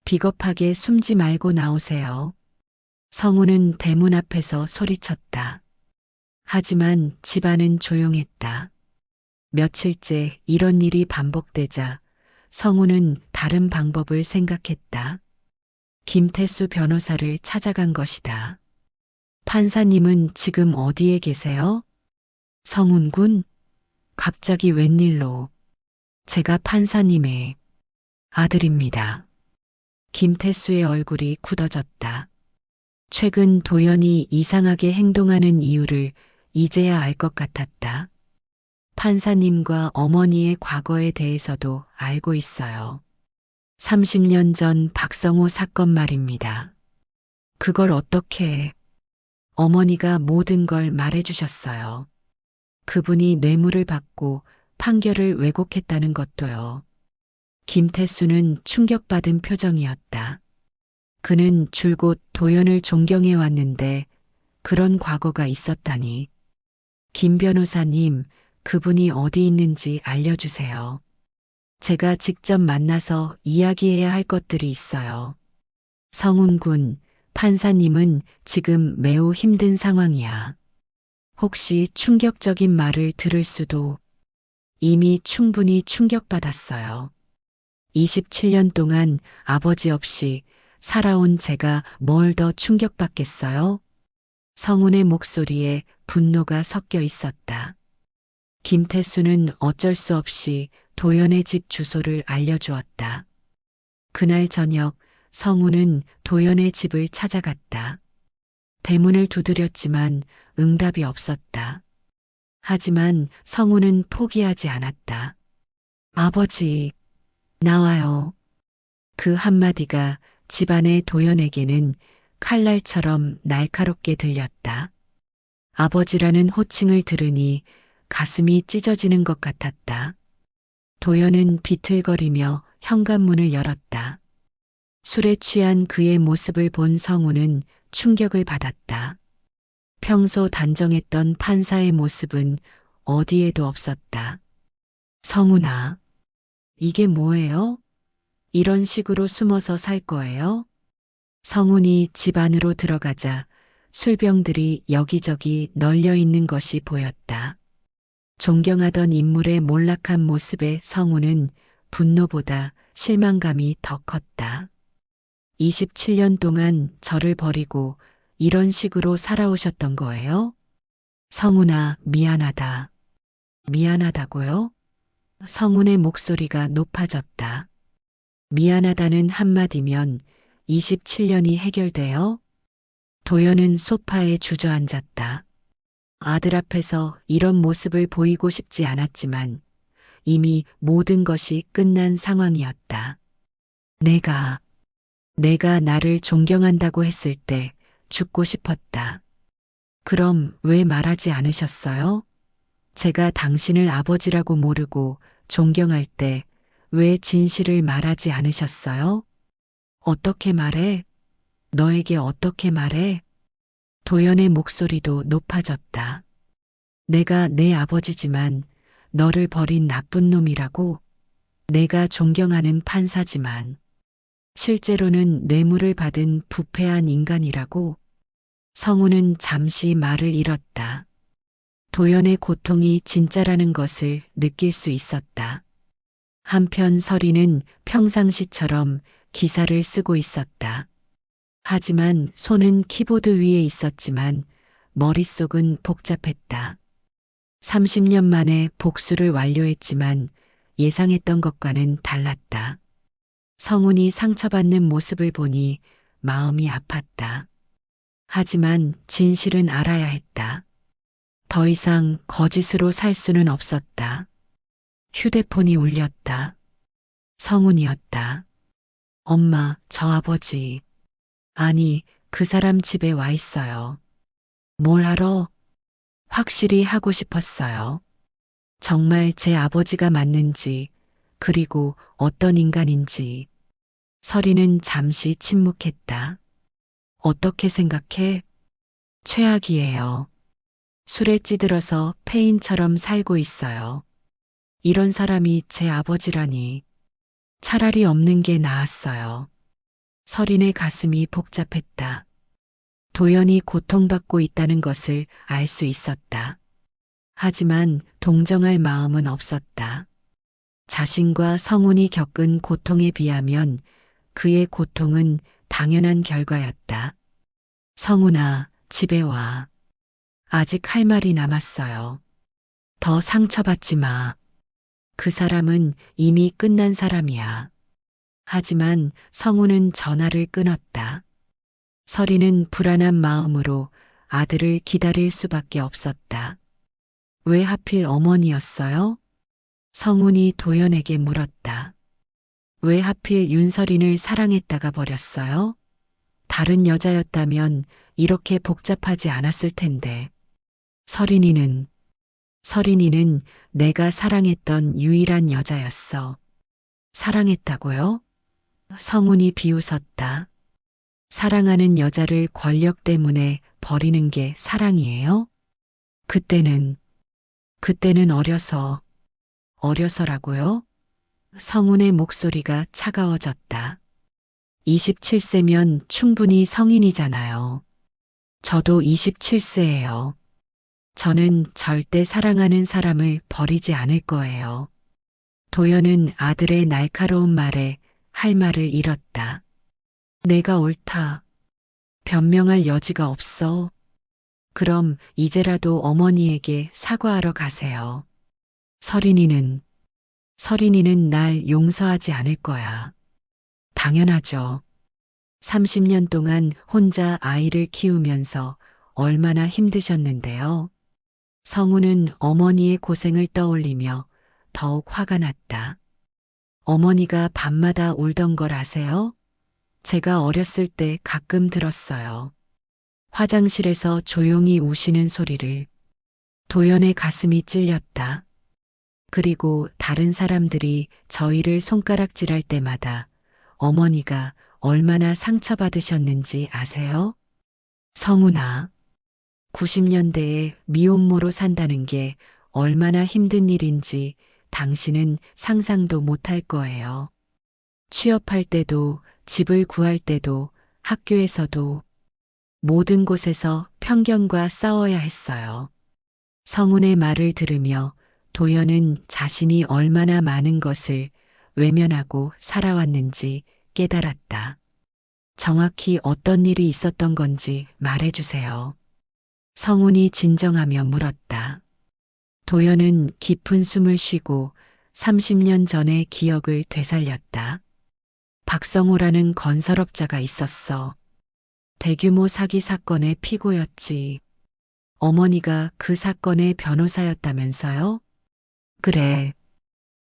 비겁하게 숨지 말고 나오세요. 성훈은 대문 앞에서 소리쳤다. 하지만 집안은 조용했다. 며칠째 이런 일이 반복되자 성훈은 다른 방법을 생각했다. 김태수 변호사를 찾아간 것이다. 판사님은 지금 어디에 계세요? 성훈 군? 갑자기 웬일로? 제가 판사님의 아들입니다. 김태수의 얼굴이 굳어졌다. 최근 도연이 이상하게 행동하는 이유를 이제야 알 것 같았다. 판사님과 어머니의 과거에 대해서도 알고 있어요. 30년 전 박성호 사건 말입니다. 그걸 어떻게 어머니가 모든 걸 말해주셨어요. 그분이 뇌물을 받고 판결을 왜곡했다는 것도요. 김태수는 충격받은 표정이었다. 그는 줄곧 도연을 존경해 왔는데 그런 과거가 있었다니. 김 변호사님, 그분이 어디 있는지 알려주세요. 제가 직접 만나서 이야기해야 할 것들이 있어요. 성훈 군, 판사님은 지금 매우 힘든 상황이야. 혹시 충격적인 말을 들을 수도. 이미 충분히 충격받았어요. 27년 동안 아버지 없이 살아온 제가 뭘 더 충격받겠어요? 성훈의 목소리에 분노가 섞여 있었다. 김태수는 어쩔 수 없이 도연의 집 주소를 알려주었다. 그날 저녁 성훈은 도연의 집을 찾아갔다. 대문을 두드렸지만 응답이 없었다. 하지만 성훈은 포기하지 않았다. 아버지, 나와요. 그 한마디가 집안의 도연에게는 칼날처럼 날카롭게 들렸다. 아버지라는 호칭을 들으니 가슴이 찢어지는 것 같았다. 도연은 비틀거리며 현관문을 열었다. 술에 취한 그의 모습을 본 성우는 충격을 받았다. 평소 단정했던 판사의 모습은 어디에도 없었다. 성훈아, 이게 뭐예요? 이런 식으로 숨어서 살 거예요? 성훈이 집 안으로 들어가자 술병들이 여기저기 널려 있는 것이 보였다. 존경하던 인물의 몰락한 모습에 성훈은 분노보다 실망감이 더 컸다. 27년 동안 저를 버리고 이런 식으로 살아오셨던 거예요? 성훈아, 미안하다. 미안하다고요? 성훈의 목소리가 높아졌다. 미안하다는 한마디면 27년이 해결돼요? 도연은 소파에 주저앉았다. 아들 앞에서 이런 모습을 보이고 싶지 않았지만 이미 모든 것이 끝난 상황이었다. 내가 나를 존경한다고 했을 때 죽고 싶었다. 그럼 왜 말하지 않으셨어요? 제가 당신을 아버지라고 모르고 존경할 때 왜 진실을 말하지 않으셨어요? 어떻게 말해? 너에게 어떻게 말해? 도연의 목소리도 높아졌다. 내가 내 아버지지만 너를 버린 나쁜 놈이라고? 내가 존경하는 판사지만 실제로는 뇌물을 받은 부패한 인간이라고? 성우는 잠시 말을 잃었다. 도연의 고통이 진짜라는 것을 느낄 수 있었다. 한편 서리는 평상시처럼 기사를 쓰고 있었다. 하지만 손은 키보드 위에 있었지만 머릿속은 복잡했다. 30년 만에 복수를 완료했지만 예상했던 것과는 달랐다. 성훈이 상처받는 모습을 보니 마음이 아팠다. 하지만 진실은 알아야 했다. 더 이상 거짓으로 살 수는 없었다. 휴대폰이 울렸다. 성훈이었다. 엄마, 저 아버지. 아니, 그 사람 집에 와 있어요. 뭘 하러? 확실히 하고 싶었어요. 정말 제 아버지가 맞는지, 그리고 어떤 인간인지. 서리는 잠시 침묵했다. 어떻게 생각해? 최악이에요. 술에 찌들어서 폐인처럼 살고 있어요. 이런 사람이 제 아버지라니. 차라리 없는 게 나았어요. 서린의 가슴이 복잡했다. 도연이 고통받고 있다는 것을 알 수 있었다. 하지만 동정할 마음은 없었다. 자신과 성훈이 겪은 고통에 비하면 그의 고통은 당연한 결과였다. 성훈아, 집에 와. 아직 할 말이 남았어요. 더 상처받지 마. 그 사람은 이미 끝난 사람이야. 하지만 성우는 전화를 끊었다. 서리는 불안한 마음으로 아들을 기다릴 수밖에 없었다. 왜 하필 어머니였어요? 성훈이 도연에게 물었다. 왜 하필 윤서린을 사랑했다가 버렸어요? 다른 여자였다면 이렇게 복잡하지 않았을 텐데. 서린이는 내가 사랑했던 유일한 여자였어. 사랑했다고요? 성훈이 비웃었다. 사랑하는 여자를 권력 때문에 버리는 게 사랑이에요? 그때는 어려서라고요? 성훈의 목소리가 차가워졌다. 27세면 충분히 성인이잖아요. 저도 27세예요. 저는 절대 사랑하는 사람을 버리지 않을 거예요. 도연은 아들의 날카로운 말에 할 말을 잃었다. 내가 옳다. 변명할 여지가 없어. 그럼 이제라도 어머니에게 사과하러 가세요. 서린이는 날 용서하지 않을 거야. 당연하죠. 30년 동안 혼자 아이를 키우면서 얼마나 힘드셨는데요. 성우는 어머니의 고생을 떠올리며 더욱 화가 났다. 어머니가 밤마다 울던 걸 아세요? 제가 어렸을 때 가끔 들었어요. 화장실에서 조용히 우시는 소리를. 도연의 가슴이 찔렸다. 그리고 다른 사람들이 저희를 손가락질할 때마다 어머니가 얼마나 상처받으셨는지 아세요? 성훈아, 90년대에 미혼모로 산다는 게 얼마나 힘든 일인지 당신은 상상도 못할 거예요. 취업할 때도, 집을 구할 때도, 학교에서도, 모든 곳에서 편견과 싸워야 했어요. 성훈의 말을 들으며 도연은 자신이 얼마나 많은 것을 외면하고 살아왔는지 깨달았다. 정확히 어떤 일이 있었던 건지 말해주세요. 성훈이 진정하며 물었다. 도연은 깊은 숨을 쉬고 30년 전의 기억을 되살렸다. 박성호라는 건설업자가 있었어. 대규모 사기 사건의 피고였지. 어머니가 그 사건의 변호사였다면서요? 그래.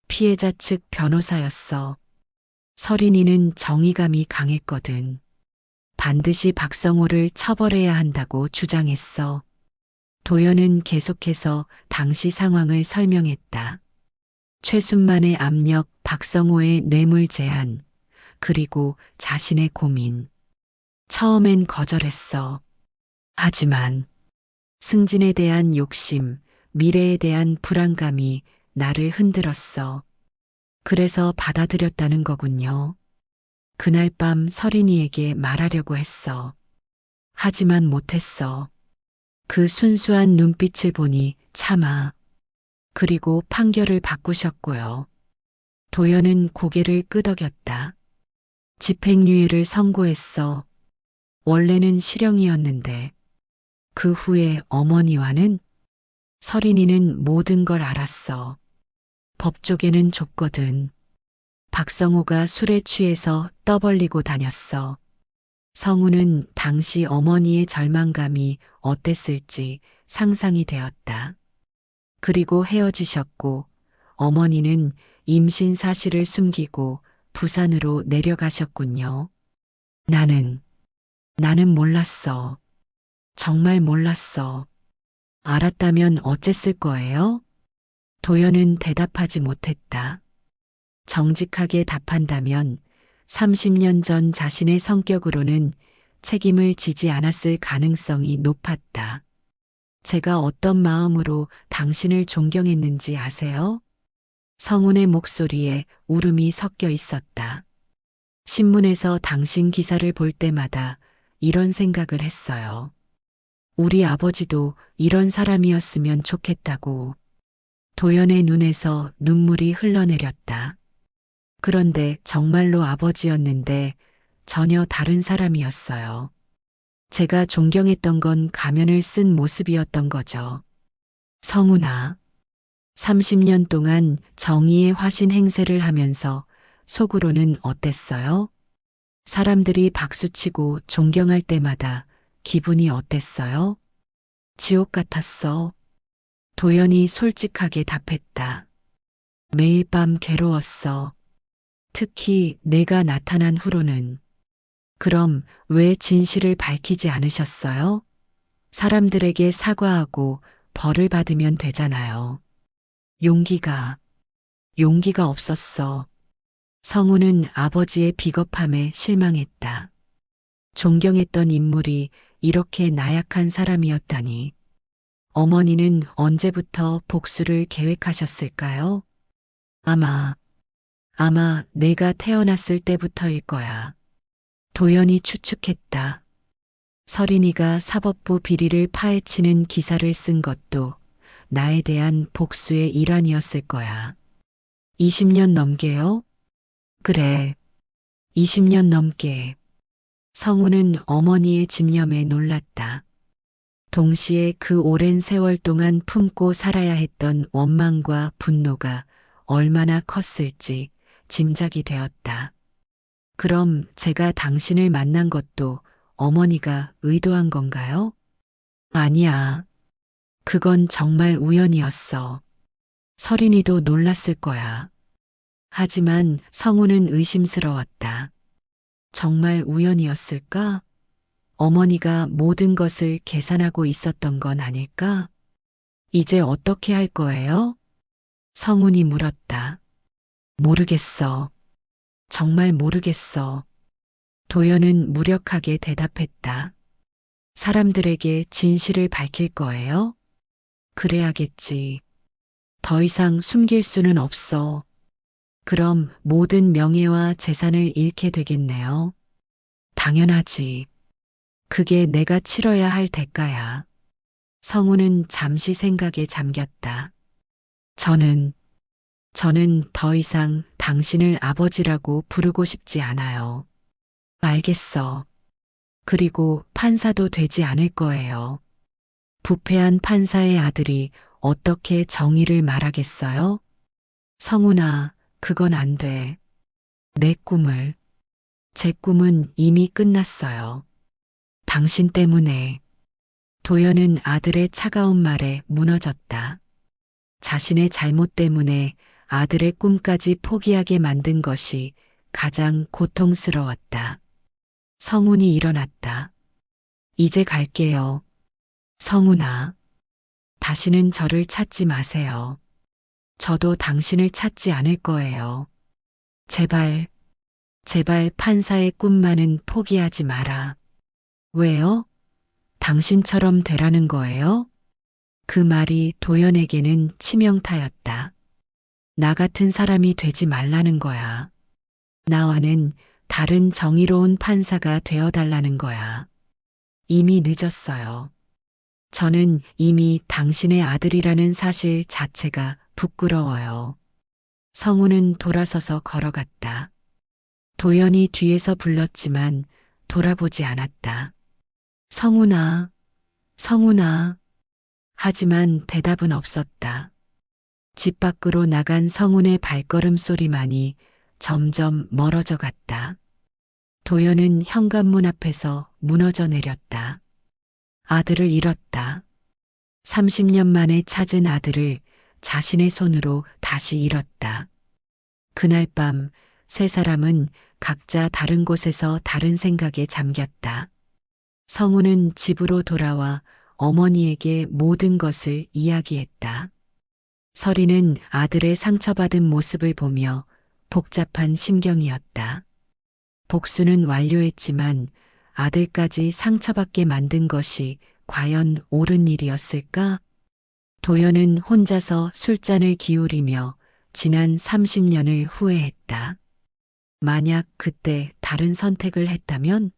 피해자 측 변호사였어. 서린이는 정의감이 강했거든. 반드시 박성호를 처벌해야 한다고 주장했어. 도연은 계속해서 당시 상황을 설명했다. 최순만의 압력, 박성호의 뇌물 제한, 그리고 자신의 고민. 처음엔 거절했어. 하지만 승진에 대한 욕심, 미래에 대한 불안감이 나를 흔들었어. 그래서 받아들였다는 거군요. 그날 밤 서린이에게 말하려고 했어. 하지만 못했어. 그 순수한 눈빛을 보니 차마. 그리고 판결을 바꾸셨고요. 도연은 고개를 끄덕였다. 집행유예를 선고했어. 원래는 실형이었는데. 그 후에 어머니와는 서린이는 모든 걸 알았어. 법조계는 좁거든. 박성호가 술에 취해서 떠벌리고 다녔어. 성우는 당시 어머니의 절망감이 어땠을지 상상이 되었다. 그리고 헤어지셨고 어머니는 임신 사실을 숨기고 부산으로 내려가셨군요. 나는 몰랐어. 정말 몰랐어. 알았다면 어쨌을 거예요? 도연은 대답하지 못했다. 정직하게 답한다면 30년 전 자신의 성격으로는 책임을 지지 않았을 가능성이 높았다. 제가 어떤 마음으로 당신을 존경했는지 아세요? 성훈의 목소리에 울음이 섞여 있었다. 신문에서 당신 기사를 볼 때마다 이런 생각을 했어요. 우리 아버지도 이런 사람이었으면 좋겠다고. 도연의 눈에서 눈물이 흘러내렸다. 그런데 정말로 아버지였는데 전혀 다른 사람이었어요. 제가 존경했던 건 가면을 쓴 모습이었던 거죠. 성훈아, 30년 동안 정의의 화신 행세를 하면서 속으로는 어땠어요? 사람들이 박수치고 존경할 때마다 기분이 어땠어요? 지옥 같았어. 도연이 솔직하게 답했다. 매일 밤 괴로웠어. 특히 내가 나타난 후로는. 그럼 왜 진실을 밝히지 않으셨어요? 사람들에게 사과하고 벌을 받으면 되잖아요. 용기가 없었어. 성우는 아버지의 비겁함에 실망했다. 존경했던 인물이 이렇게 나약한 사람이었다니. 어머니는 언제부터 복수를 계획하셨을까요? 아마 내가 태어났을 때부터일 거야. 도연이 추측했다. 서린이가 사법부 비리를 파헤치는 기사를 쓴 것도 나에 대한 복수의 일환이었을 거야. 20년 넘게요? 그래, 20년 넘게. 성우는 어머니의 집념에 놀랐다. 동시에 그 오랜 세월 동안 품고 살아야 했던 원망과 분노가 얼마나 컸을지 짐작이 되었다. 그럼 제가 당신을 만난 것도 어머니가 의도한 건가요? 아니야. 그건 정말 우연이었어. 서린이도 놀랐을 거야. 하지만 성우는 의심스러웠다. 정말 우연이었을까? 어머니가 모든 것을 계산하고 있었던 건 아닐까? 이제 어떻게 할 거예요? 성운이 물었다. 모르겠어. 정말 모르겠어. 도연은 무력하게 대답했다. 사람들에게 진실을 밝힐 거예요? 그래야겠지. 더 이상 숨길 수는 없어. 그럼 모든 명예와 재산을 잃게 되겠네요. 당연하지. 그게 내가 치러야 할 대가야. 성우는 잠시 생각에 잠겼다. 저는 더 이상 당신을 아버지라고 부르고 싶지 않아요. 알겠어. 그리고 판사도 되지 않을 거예요. 부패한 판사의 아들이 어떻게 정의를 말하겠어요? 성훈아, 그건 안 돼. 제 꿈은 이미 끝났어요. 당신 때문에. 도연은 아들의 차가운 말에 무너졌다. 자신의 잘못 때문에 아들의 꿈까지 포기하게 만든 것이 가장 고통스러웠다. 성훈이 일어났다. 이제 갈게요. 성훈아, 다시는 저를 찾지 마세요. 저도 당신을 찾지 않을 거예요. 제발 판사의 꿈만은 포기하지 마라. 왜요? 당신처럼 되라는 거예요? 그 말이 도연에게는 치명타였다. 나 같은 사람이 되지 말라는 거야. 나와는 다른 정의로운 판사가 되어달라는 거야. 이미 늦었어요. 저는 이미 당신의 아들이라는 사실 자체가 부끄러워요. 성우는 돌아서서 걸어갔다. 도연이 뒤에서 불렀지만 돌아보지 않았다. 성훈아, 성훈아. 하지만 대답은 없었다. 집 밖으로 나간 성훈의 발걸음 소리만이 점점 멀어져 갔다. 도연은 현관문 앞에서 무너져 내렸다. 아들을 잃었다. 30년 만에 찾은 아들을 자신의 손으로 다시 잃었다. 그날 밤 세 사람은 각자 다른 곳에서 다른 생각에 잠겼다. 성우는 집으로 돌아와 어머니에게 모든 것을 이야기했다. 서리는 아들의 상처받은 모습을 보며 복잡한 심경이었다. 복수는 완료했지만 아들까지 상처받게 만든 것이 과연 옳은 일이었을까? 도연은 혼자서 술잔을 기울이며 지난 30년을 후회했다. 만약 그때 다른 선택을 했다면?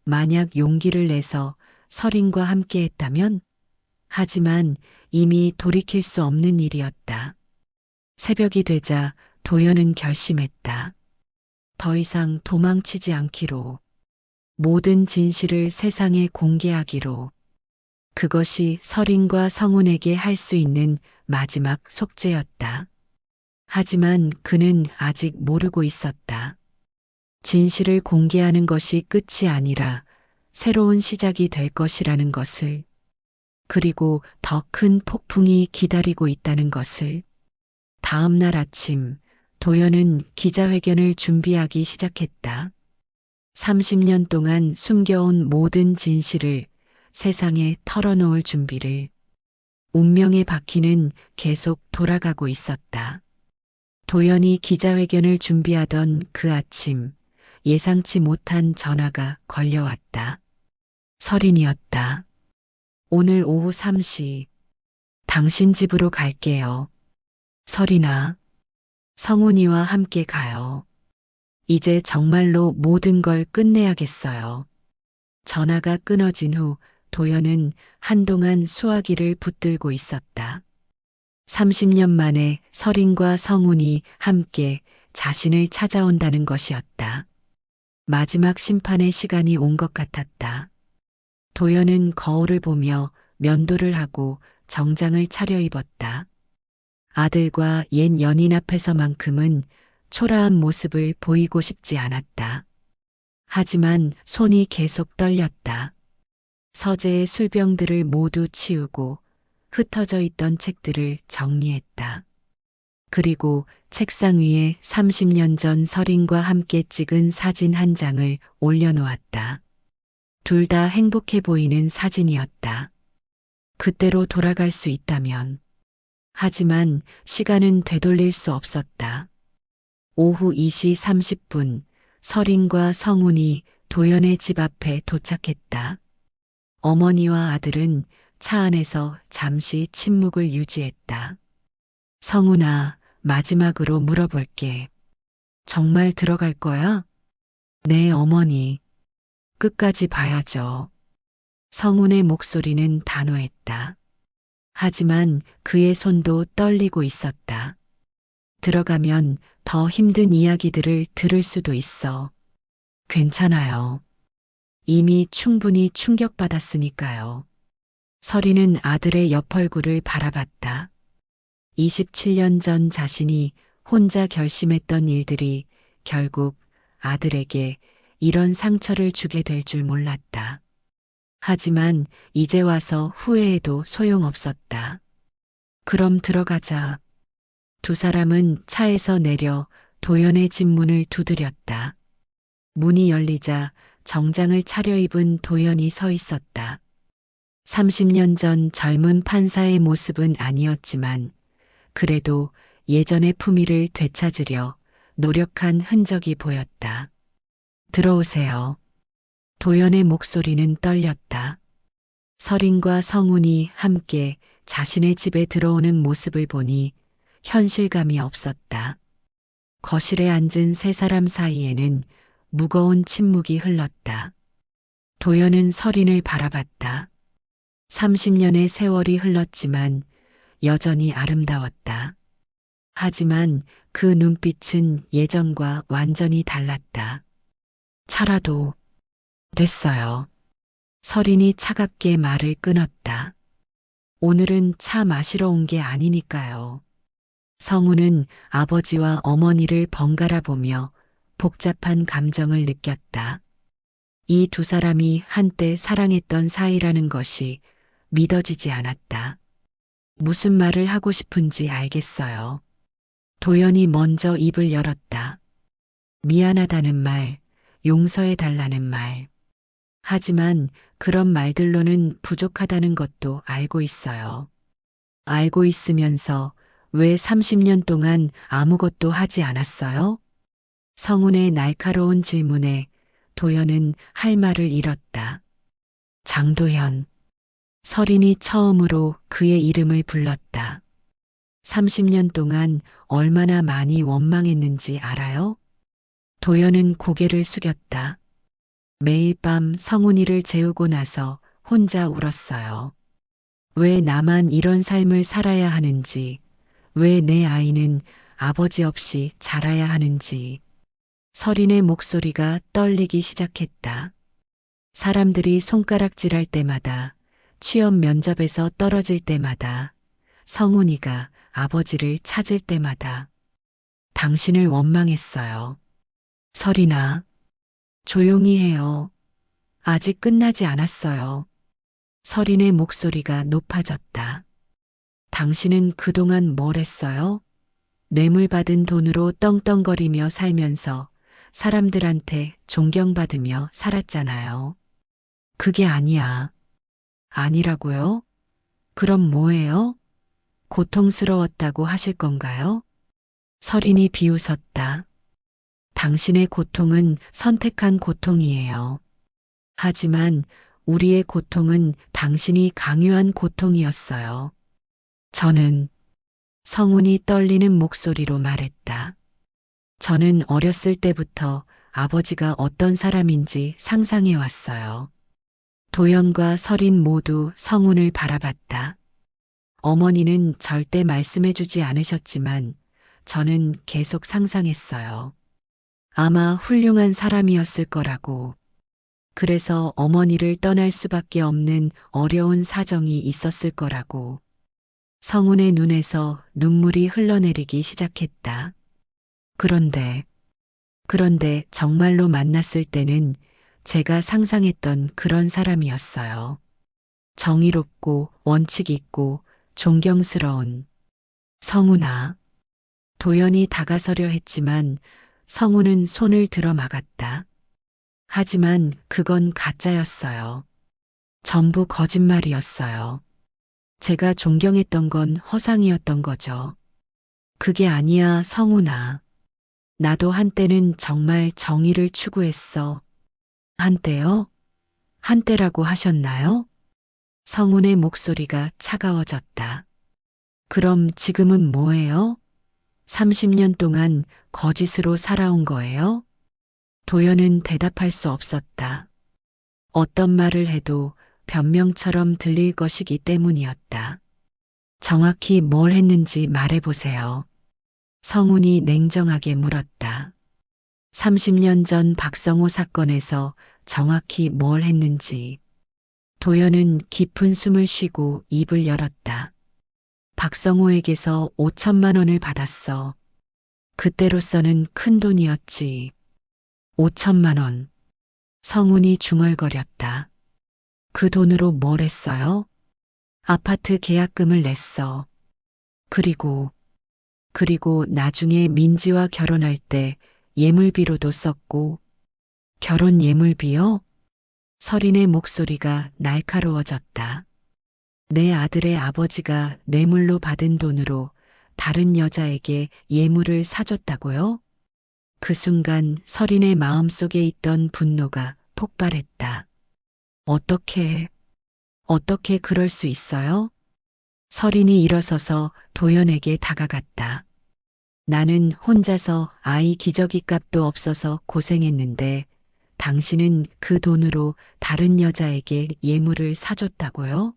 만약 용기를 내서 서린과 함께 했다면? 하지만 이미 돌이킬 수 없는 일이었다. 새벽이 되자 도연은 결심했다. 더 이상 도망치지 않기로. 모든 진실을 세상에 공개하기로. 그것이 설인과 성운에게 할 수 있는 마지막 속죄였다. 하지만 그는 아직 모르고 있었다. 진실을 공개하는 것이 끝이 아니라 새로운 시작이 될 것이라는 것을, 그리고 더 큰 폭풍이 기다리고 있다는 것을. 다음 날 아침, 도연은 기자회견을 준비하기 시작했다. 30년 동안 숨겨온 모든 진실을 세상에 털어놓을 준비를. 운명의 바퀴는 계속 돌아가고 있었다. 도연이 기자회견을 준비하던 그 아침, 예상치 못한 전화가 걸려왔다. 설인이었다. 오늘 오후 3시, 당신 집으로 갈게요. 설인아, 성훈이와 함께 가요. 이제 정말로 모든 걸 끝내야겠어요. 전화가 끊어진 후 도연은 한동안 수화기를 붙들고 있었다. 30년 만에 설인과 성훈이 함께 자신을 찾아온다는 것이었다. 마지막 심판의 시간이 온 것 같았다. 도연은 거울을 보며 면도를 하고 정장을 차려입었다. 아들과 옛 연인 앞에서만큼은 초라한 모습을 보이고 싶지 않았다. 하지만 손이 계속 떨렸다. 서재의 술병들을 모두 치우고 흩어져 있던 책들을 정리했다. 그리고 책상 위에 30년 전 설인과 함께 찍은 사진 한 장을 올려놓았다. 둘 다 행복해 보이는 사진이었다. 그때로 돌아갈 수 있다면. 하지만 시간은 되돌릴 수 없었다. 오후 2시 30분, 설인과 성훈이 도연의 집 앞에 도착했다. 어머니와 아들은 차 안에서 잠시 침묵을 유지했다. 성훈아, 마지막으로 물어볼게. 정말 들어갈 거야? 네, 어머니. 끝까지 봐야죠. 성훈의 목소리는 단호했다. 하지만 그의 손도 떨리고 있었다. 들어가면 더 힘든 이야기들을 들을 수도 있어. 괜찮아요. 이미 충분히 충격받았으니까요. 설이는 아들의 옆 얼굴을 바라봤다. 27년 전 자신이 혼자 결심했던 일들이 결국 아들에게 이런 상처를 주게 될 줄 몰랐다. 하지만 이제 와서 후회해도 소용없었다. 그럼 들어가자. 두 사람은 차에서 내려 도연의 집 문을 두드렸다. 문이 열리자 정장을 차려입은 도연이 서 있었다. 30년 전 젊은 판사의 모습은 아니었지만 그래도 예전의 품위를 되찾으려 노력한 흔적이 보였다. 들어오세요. 도연의 목소리는 떨렸다. 설인과 성훈이 함께 자신의 집에 들어오는 모습을 보니 현실감이 없었다. 거실에 앉은 세 사람 사이에는 무거운 침묵이 흘렀다. 도연은 설인을 바라봤다. 30년의 세월이 흘렀지만 여전히 아름다웠다. 하지만 그 눈빛은 예전과 완전히 달랐다. 차라도 됐어요. 설인이 차갑게 말을 끊었다. 오늘은 차 마시러 온 게 아니니까요. 성우는 아버지와 어머니를 번갈아 보며 복잡한 감정을 느꼈다. 이 두 사람이 한때 사랑했던 사이라는 것이 믿어지지 않았다. 무슨 말을 하고 싶은지 알겠어요. 도연이 먼저 입을 열었다. 미안하다는 말, 용서해달라는 말. 하지만 그런 말들로는 부족하다는 것도 알고 있어요. 알고 있으면서 왜 30년 동안 아무것도 하지 않았어요? 성훈의 날카로운 질문에 도연은 할 말을 잃었다. 장도연. 설인이 처음으로 그의 이름을 불렀다. 30년 동안 얼마나 많이 원망했는지 알아요? 도연은 고개를 숙였다. 매일 밤 성훈이를 재우고 나서 혼자 울었어요. 왜 나만 이런 삶을 살아야 하는지, 왜 내 아이는 아버지 없이 자라야 하는지. 설인의 목소리가 떨리기 시작했다. 사람들이 손가락질할 때마다 취업 면접에서 떨어질 때마다, 성훈이가 아버지를 찾을 때마다 당신을 원망했어요. 설이나, 조용히 해요. 아직 끝나지 않았어요. 설인의 목소리가 높아졌다. 당신은 그동안 뭘 했어요? 뇌물 받은 돈으로 떵떵거리며 살면서 사람들한테 존경받으며 살았잖아요. 그게 아니야. 아니라고요? 그럼 뭐예요? 고통스러웠다고 하실 건가요? 설인이 비웃었다. 당신의 고통은 선택한 고통이에요. 하지만 우리의 고통은 당신이 강요한 고통이었어요. 저는 성훈이 떨리는 목소리로 말했다. 저는 어렸을 때부터 아버지가 어떤 사람인지 상상해 왔어요. 도연과 설인 모두 성훈을 바라봤다. 어머니는 절대 말씀해 주지 않으셨지만 저는 계속 상상했어요. 아마 훌륭한 사람이었을 거라고. 그래서 어머니를 떠날 수밖에 없는 어려운 사정이 있었을 거라고. 성훈의 눈에서 눈물이 흘러내리기 시작했다. 그런데 정말로 만났을 때는 제가 상상했던 그런 사람이었어요. 정의롭고 원칙 있고 존경스러운. 성훈아. 도연이 다가서려 했지만 성훈은 손을 들어 막았다. 하지만 그건 가짜였어요. 전부 거짓말이었어요. 제가 존경했던 건 허상이었던 거죠. 그게 아니야, 성훈아. 나도 한때는 정말 정의를 추구했어. 한때요? 한때라고 하셨나요? 성훈의 목소리가 차가워졌다. 그럼 지금은 뭐예요? 30년 동안 거짓으로 살아온 거예요? 도연은 대답할 수 없었다. 어떤 말을 해도 변명처럼 들릴 것이기 때문이었다. 정확히 뭘 했는지 말해보세요. 성훈이 냉정하게 물었다. 30년 전 박성호 사건에서 정확히 뭘 했는지. 도연은 깊은 숨을 쉬고 입을 열었다. 박성호에게서 5천만 원을 받았어. 그때로서는 큰 돈이었지. 5천만 원. 성훈이 중얼거렸다. 그 돈으로 뭘 했어요? 아파트 계약금을 냈어. 그리고 나중에 민지와 결혼할 때 예물비로도 썼고. 결혼 예물비요? 설인의 목소리가 날카로워졌다. 내 아들의 아버지가 뇌물로 받은 돈으로 다른 여자에게 예물을 사줬다고요? 그 순간 설인의 마음속에 있던 분노가 폭발했다. 어떻게 그럴 수 있어요? 설인이 일어서서 도연에게 다가갔다. 나는 혼자서 아이 기저귀 값도 없어서 고생했는데 당신은 그 돈으로 다른 여자에게 예물을 사줬다고요?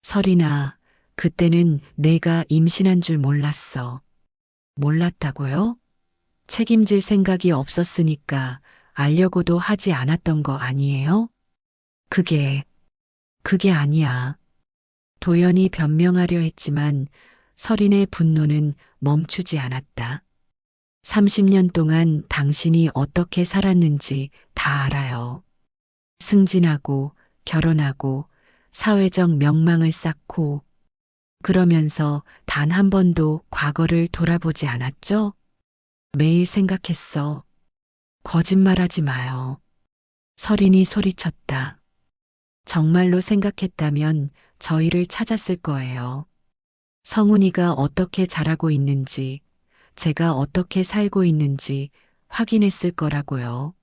설인아, 그때는 내가 임신한 줄 몰랐어. 몰랐다고요? 책임질 생각이 없었으니까 알려고도 하지 않았던 거 아니에요? 그게 아니야. 도연이 변명하려 했지만 설인의 분노는 멈추지 않았다. 30년 동안 당신이 어떻게 살았는지 다 알아요. 승진하고 결혼하고 사회적 명망을 쌓고 그러면서 단 한 번도 과거를 돌아보지 않았죠? 매일 생각했어. 거짓말하지 마요. 설인이 소리쳤다. 정말로 생각했다면 저희를 찾았을 거예요. 성훈이가 어떻게 자라고 있는지, 제가 어떻게 살고 있는지 확인했을 거라고요.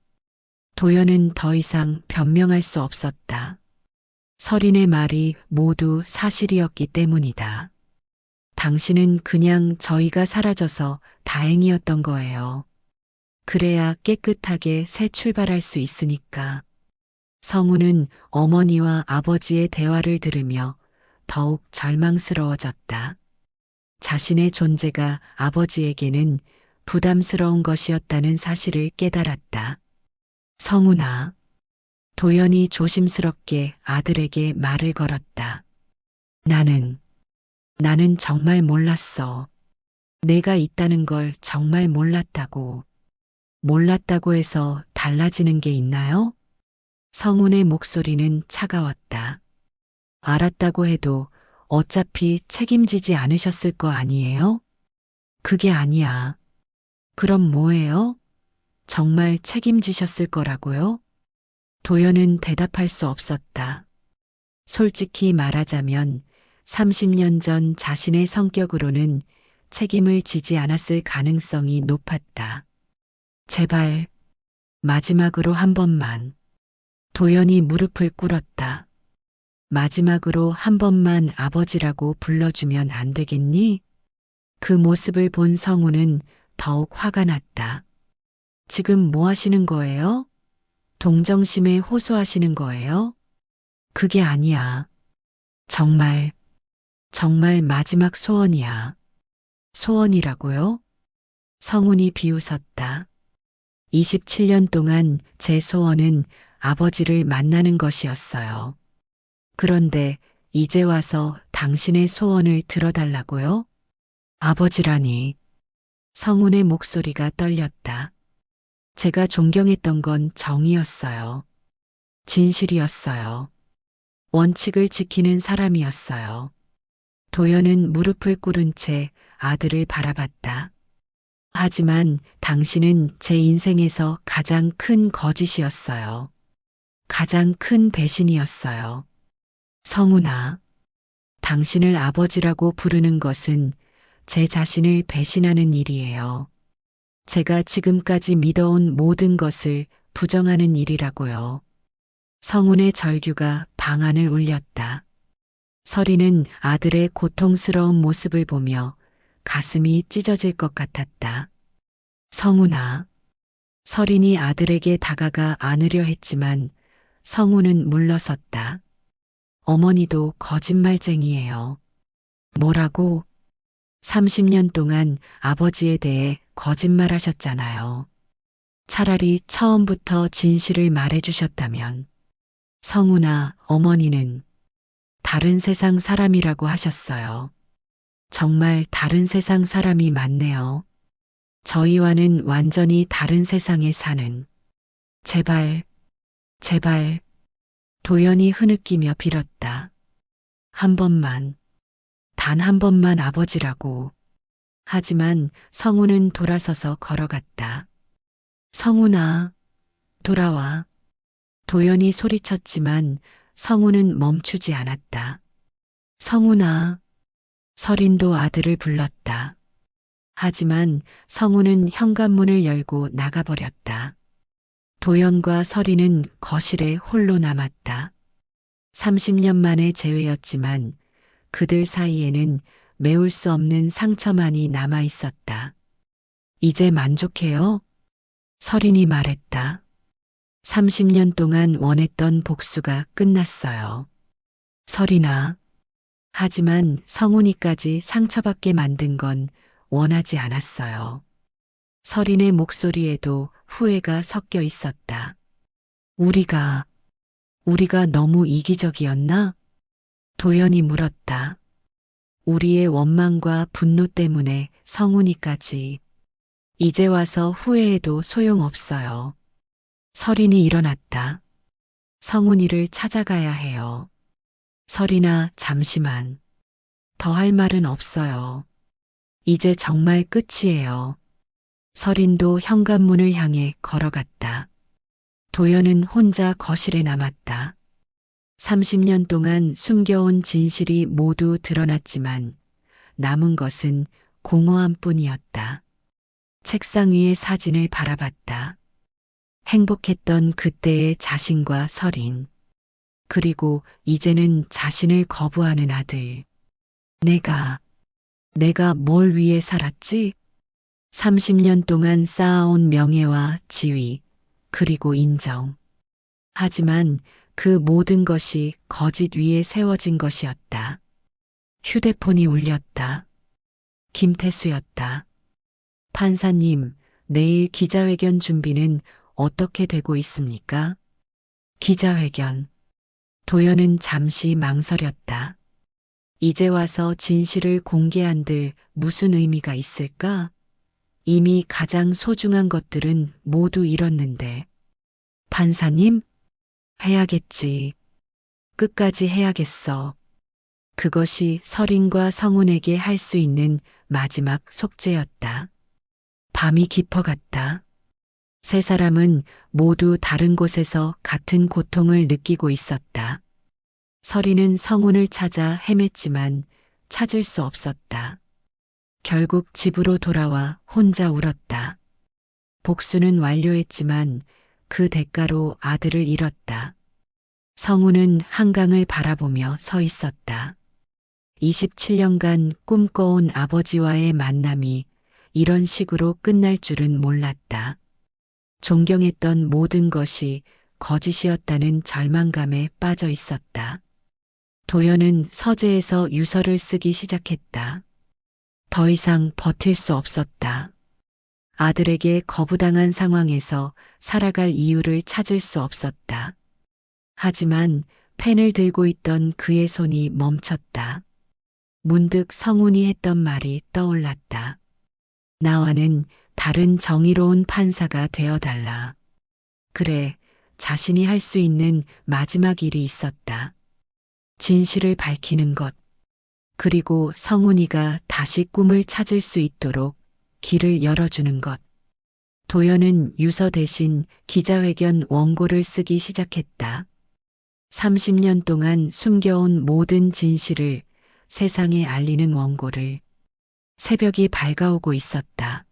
도연은 더 이상 변명할 수 없었다. 설인의 말이 모두 사실이었기 때문이다. 당신은 그냥 저희가 사라져서 다행이었던 거예요. 그래야 깨끗하게 새 출발할 수 있으니까. 성훈은 어머니와 아버지의 대화를 들으며 더욱 절망스러워졌다. 자신의 존재가 아버지에게는 부담스러운 것이었다는 사실을 깨달았다. 성훈아. 도연이 조심스럽게 아들에게 말을 걸었다. 나는 정말 몰랐어. 내가 있다는 걸 정말 몰랐다고. 몰랐다고 해서 달라지는 게 있나요? 성운의 목소리는 차가웠다. 알았다고 해도 어차피 책임지지 않으셨을 거 아니에요? 그게 아니야. 그럼 뭐예요? 정말 책임지셨을 거라고요? 도연은 대답할 수 없었다. 솔직히 말하자면 30년 전 자신의 성격으로는 책임을 지지 않았을 가능성이 높았다. 제발, 마지막으로 한 번만. 도연이 무릎을 꿇었다. 마지막으로 한 번만 아버지라고 불러주면 안 되겠니? 그 모습을 본 성우는 더욱 화가 났다. 지금 뭐 하시는 거예요? 동정심에 호소하시는 거예요? 그게 아니야. 정말, 정말 마지막 소원이야. 소원이라고요? 성운이 비웃었다. 27년 동안 제 소원은 아버지를 만나는 것이었어요. 그런데 이제 와서 당신의 소원을 들어달라고요? 아버지라니. 성운의 목소리가 떨렸다. 제가 존경했던 건 정이었어요. 진실이었어요. 원칙을 지키는 사람이었어요. 도연은 무릎을 꿇은 채 아들을 바라봤다. 하지만 당신은 제 인생에서 가장 큰 거짓이었어요. 가장 큰 배신이었어요. 성운아, 당신을 아버지라고 부르는 것은 제 자신을 배신하는 일이에요. 제가 지금까지 믿어온 모든 것을 부정하는 일이라고요. 성운의 절규가 방 안을 울렸다. 서리는 아들의 고통스러운 모습을 보며 가슴이 찢어질 것 같았다. 성운아. 서린이 아들에게 다가가 안으려 했지만 성운은 물러섰다. 어머니도 거짓말쟁이에요. 뭐라고? 30년 동안 아버지에 대해 거짓말하셨잖아요. 차라리 처음부터 진실을 말해주셨다면. 성운아, 어머니는 다른 세상 사람이라고 하셨어요. 정말 다른 세상 사람이 맞네요. 저희와는 완전히 다른 세상에 사는. 제발, 제발. 도연이 흐느끼며 빌었다. 한 번만, 단 한 번만 아버지라고. 하지만 성운은 돌아서서 걸어갔다. 성운아, 돌아와. 도연이 소리쳤지만 성운은 멈추지 않았다. 성운아, 서린도 아들을 불렀다. 하지만 성운은 현관문을 열고 나가버렸다. 도연과 서린은 거실에 홀로 남았다. 30년 만의 재회였지만 그들 사이에는 메울 수 없는 상처만이 남아 있었다. 이제 만족해요? 서린이 말했다. 30년 동안 원했던 복수가 끝났어요. 서린아. 하지만 성운이까지 상처받게 만든 건 원하지 않았어요. 서린의 목소리에도 후회가 섞여 있었다. 우리가 너무 이기적이었나? 도연이 물었다. 우리의 원망과 분노 때문에 성운이까지. 이제 와서 후회해도 소용없어요. 서린이 일어났다. 성운이를 찾아가야 해요. 서린아, 잠시만. 더 할 말은 없어요. 이제 정말 끝이에요. 서린도 현관문을 향해 걸어갔다. 도연은 혼자 거실에 남았다. 30년 동안 숨겨온 진실이 모두 드러났지만 남은 것은 공허함 뿐이었다. 책상 위의 사진을 바라봤다. 행복했던 그때의 자신과 서린. 그리고 이제는 자신을 거부하는 아들. 내가 뭘 위해 살았지? 30년 동안 쌓아온 명예와 지위, 그리고 인정. 하지만 그 모든 것이 거짓 위에 세워진 것이었다. 휴대폰이 울렸다. 김태수였다. 판사님, 내일 기자회견 준비는 어떻게 되고 있습니까? 기자회견. 도연은 잠시 망설였다. 이제 와서 진실을 공개한들 무슨 의미가 있을까? 이미 가장 소중한 것들은 모두 잃었는데. 판사님? 해야겠지. 끝까지 해야겠어. 그것이 설인과 성운에게 할 수 있는 마지막 속죄였다. 밤이 깊어갔다. 세 사람은 모두 다른 곳에서 같은 고통을 느끼고 있었다. 설이는 성운을 찾아 헤맸지만 찾을 수 없었다. 결국 집으로 돌아와 혼자 울었다. 복수는 완료했지만 그 대가로 아들을 잃었다. 성운은 한강을 바라보며 서 있었다. 27년간 꿈꿔온 아버지와의 만남이 이런 식으로 끝날 줄은 몰랐다. 존경했던 모든 것이 거짓이었다는 절망감에 빠져 있었다. 도연은 서재에서 유서를 쓰기 시작했다. 더 이상 버틸 수 없었다. 아들에게 거부당한 상황에서 살아갈 이유를 찾을 수 없었다. 하지만 펜을 들고 있던 그의 손이 멈췄다. 문득 성운이 했던 말이 떠올랐다. 나와는 다른 정의로운 판사가 되어달라. 그래, 자신이 할 수 있는 마지막 일이 있었다. 진실을 밝히는 것. 그리고 성운이가 다시 꿈을 찾을 수 있도록 길을 열어주는 것. 도연은 유서 대신 기자회견 원고를 쓰기 시작했다. 30년 동안 숨겨온 모든 진실을 세상에 알리는 원고를. 새벽이 밝아오고 있었다.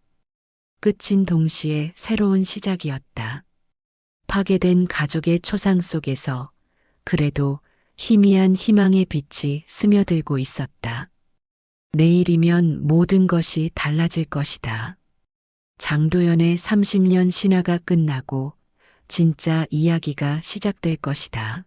끝인 동시에 새로운 시작이었다. 파괴된 가족의 초상 속에서 그래도 희미한 희망의 빛이 스며들고 있었다. 내일이면 모든 것이 달라질 것이다. 장도연의 30년 신화가 끝나고 진짜 이야기가 시작될 것이다.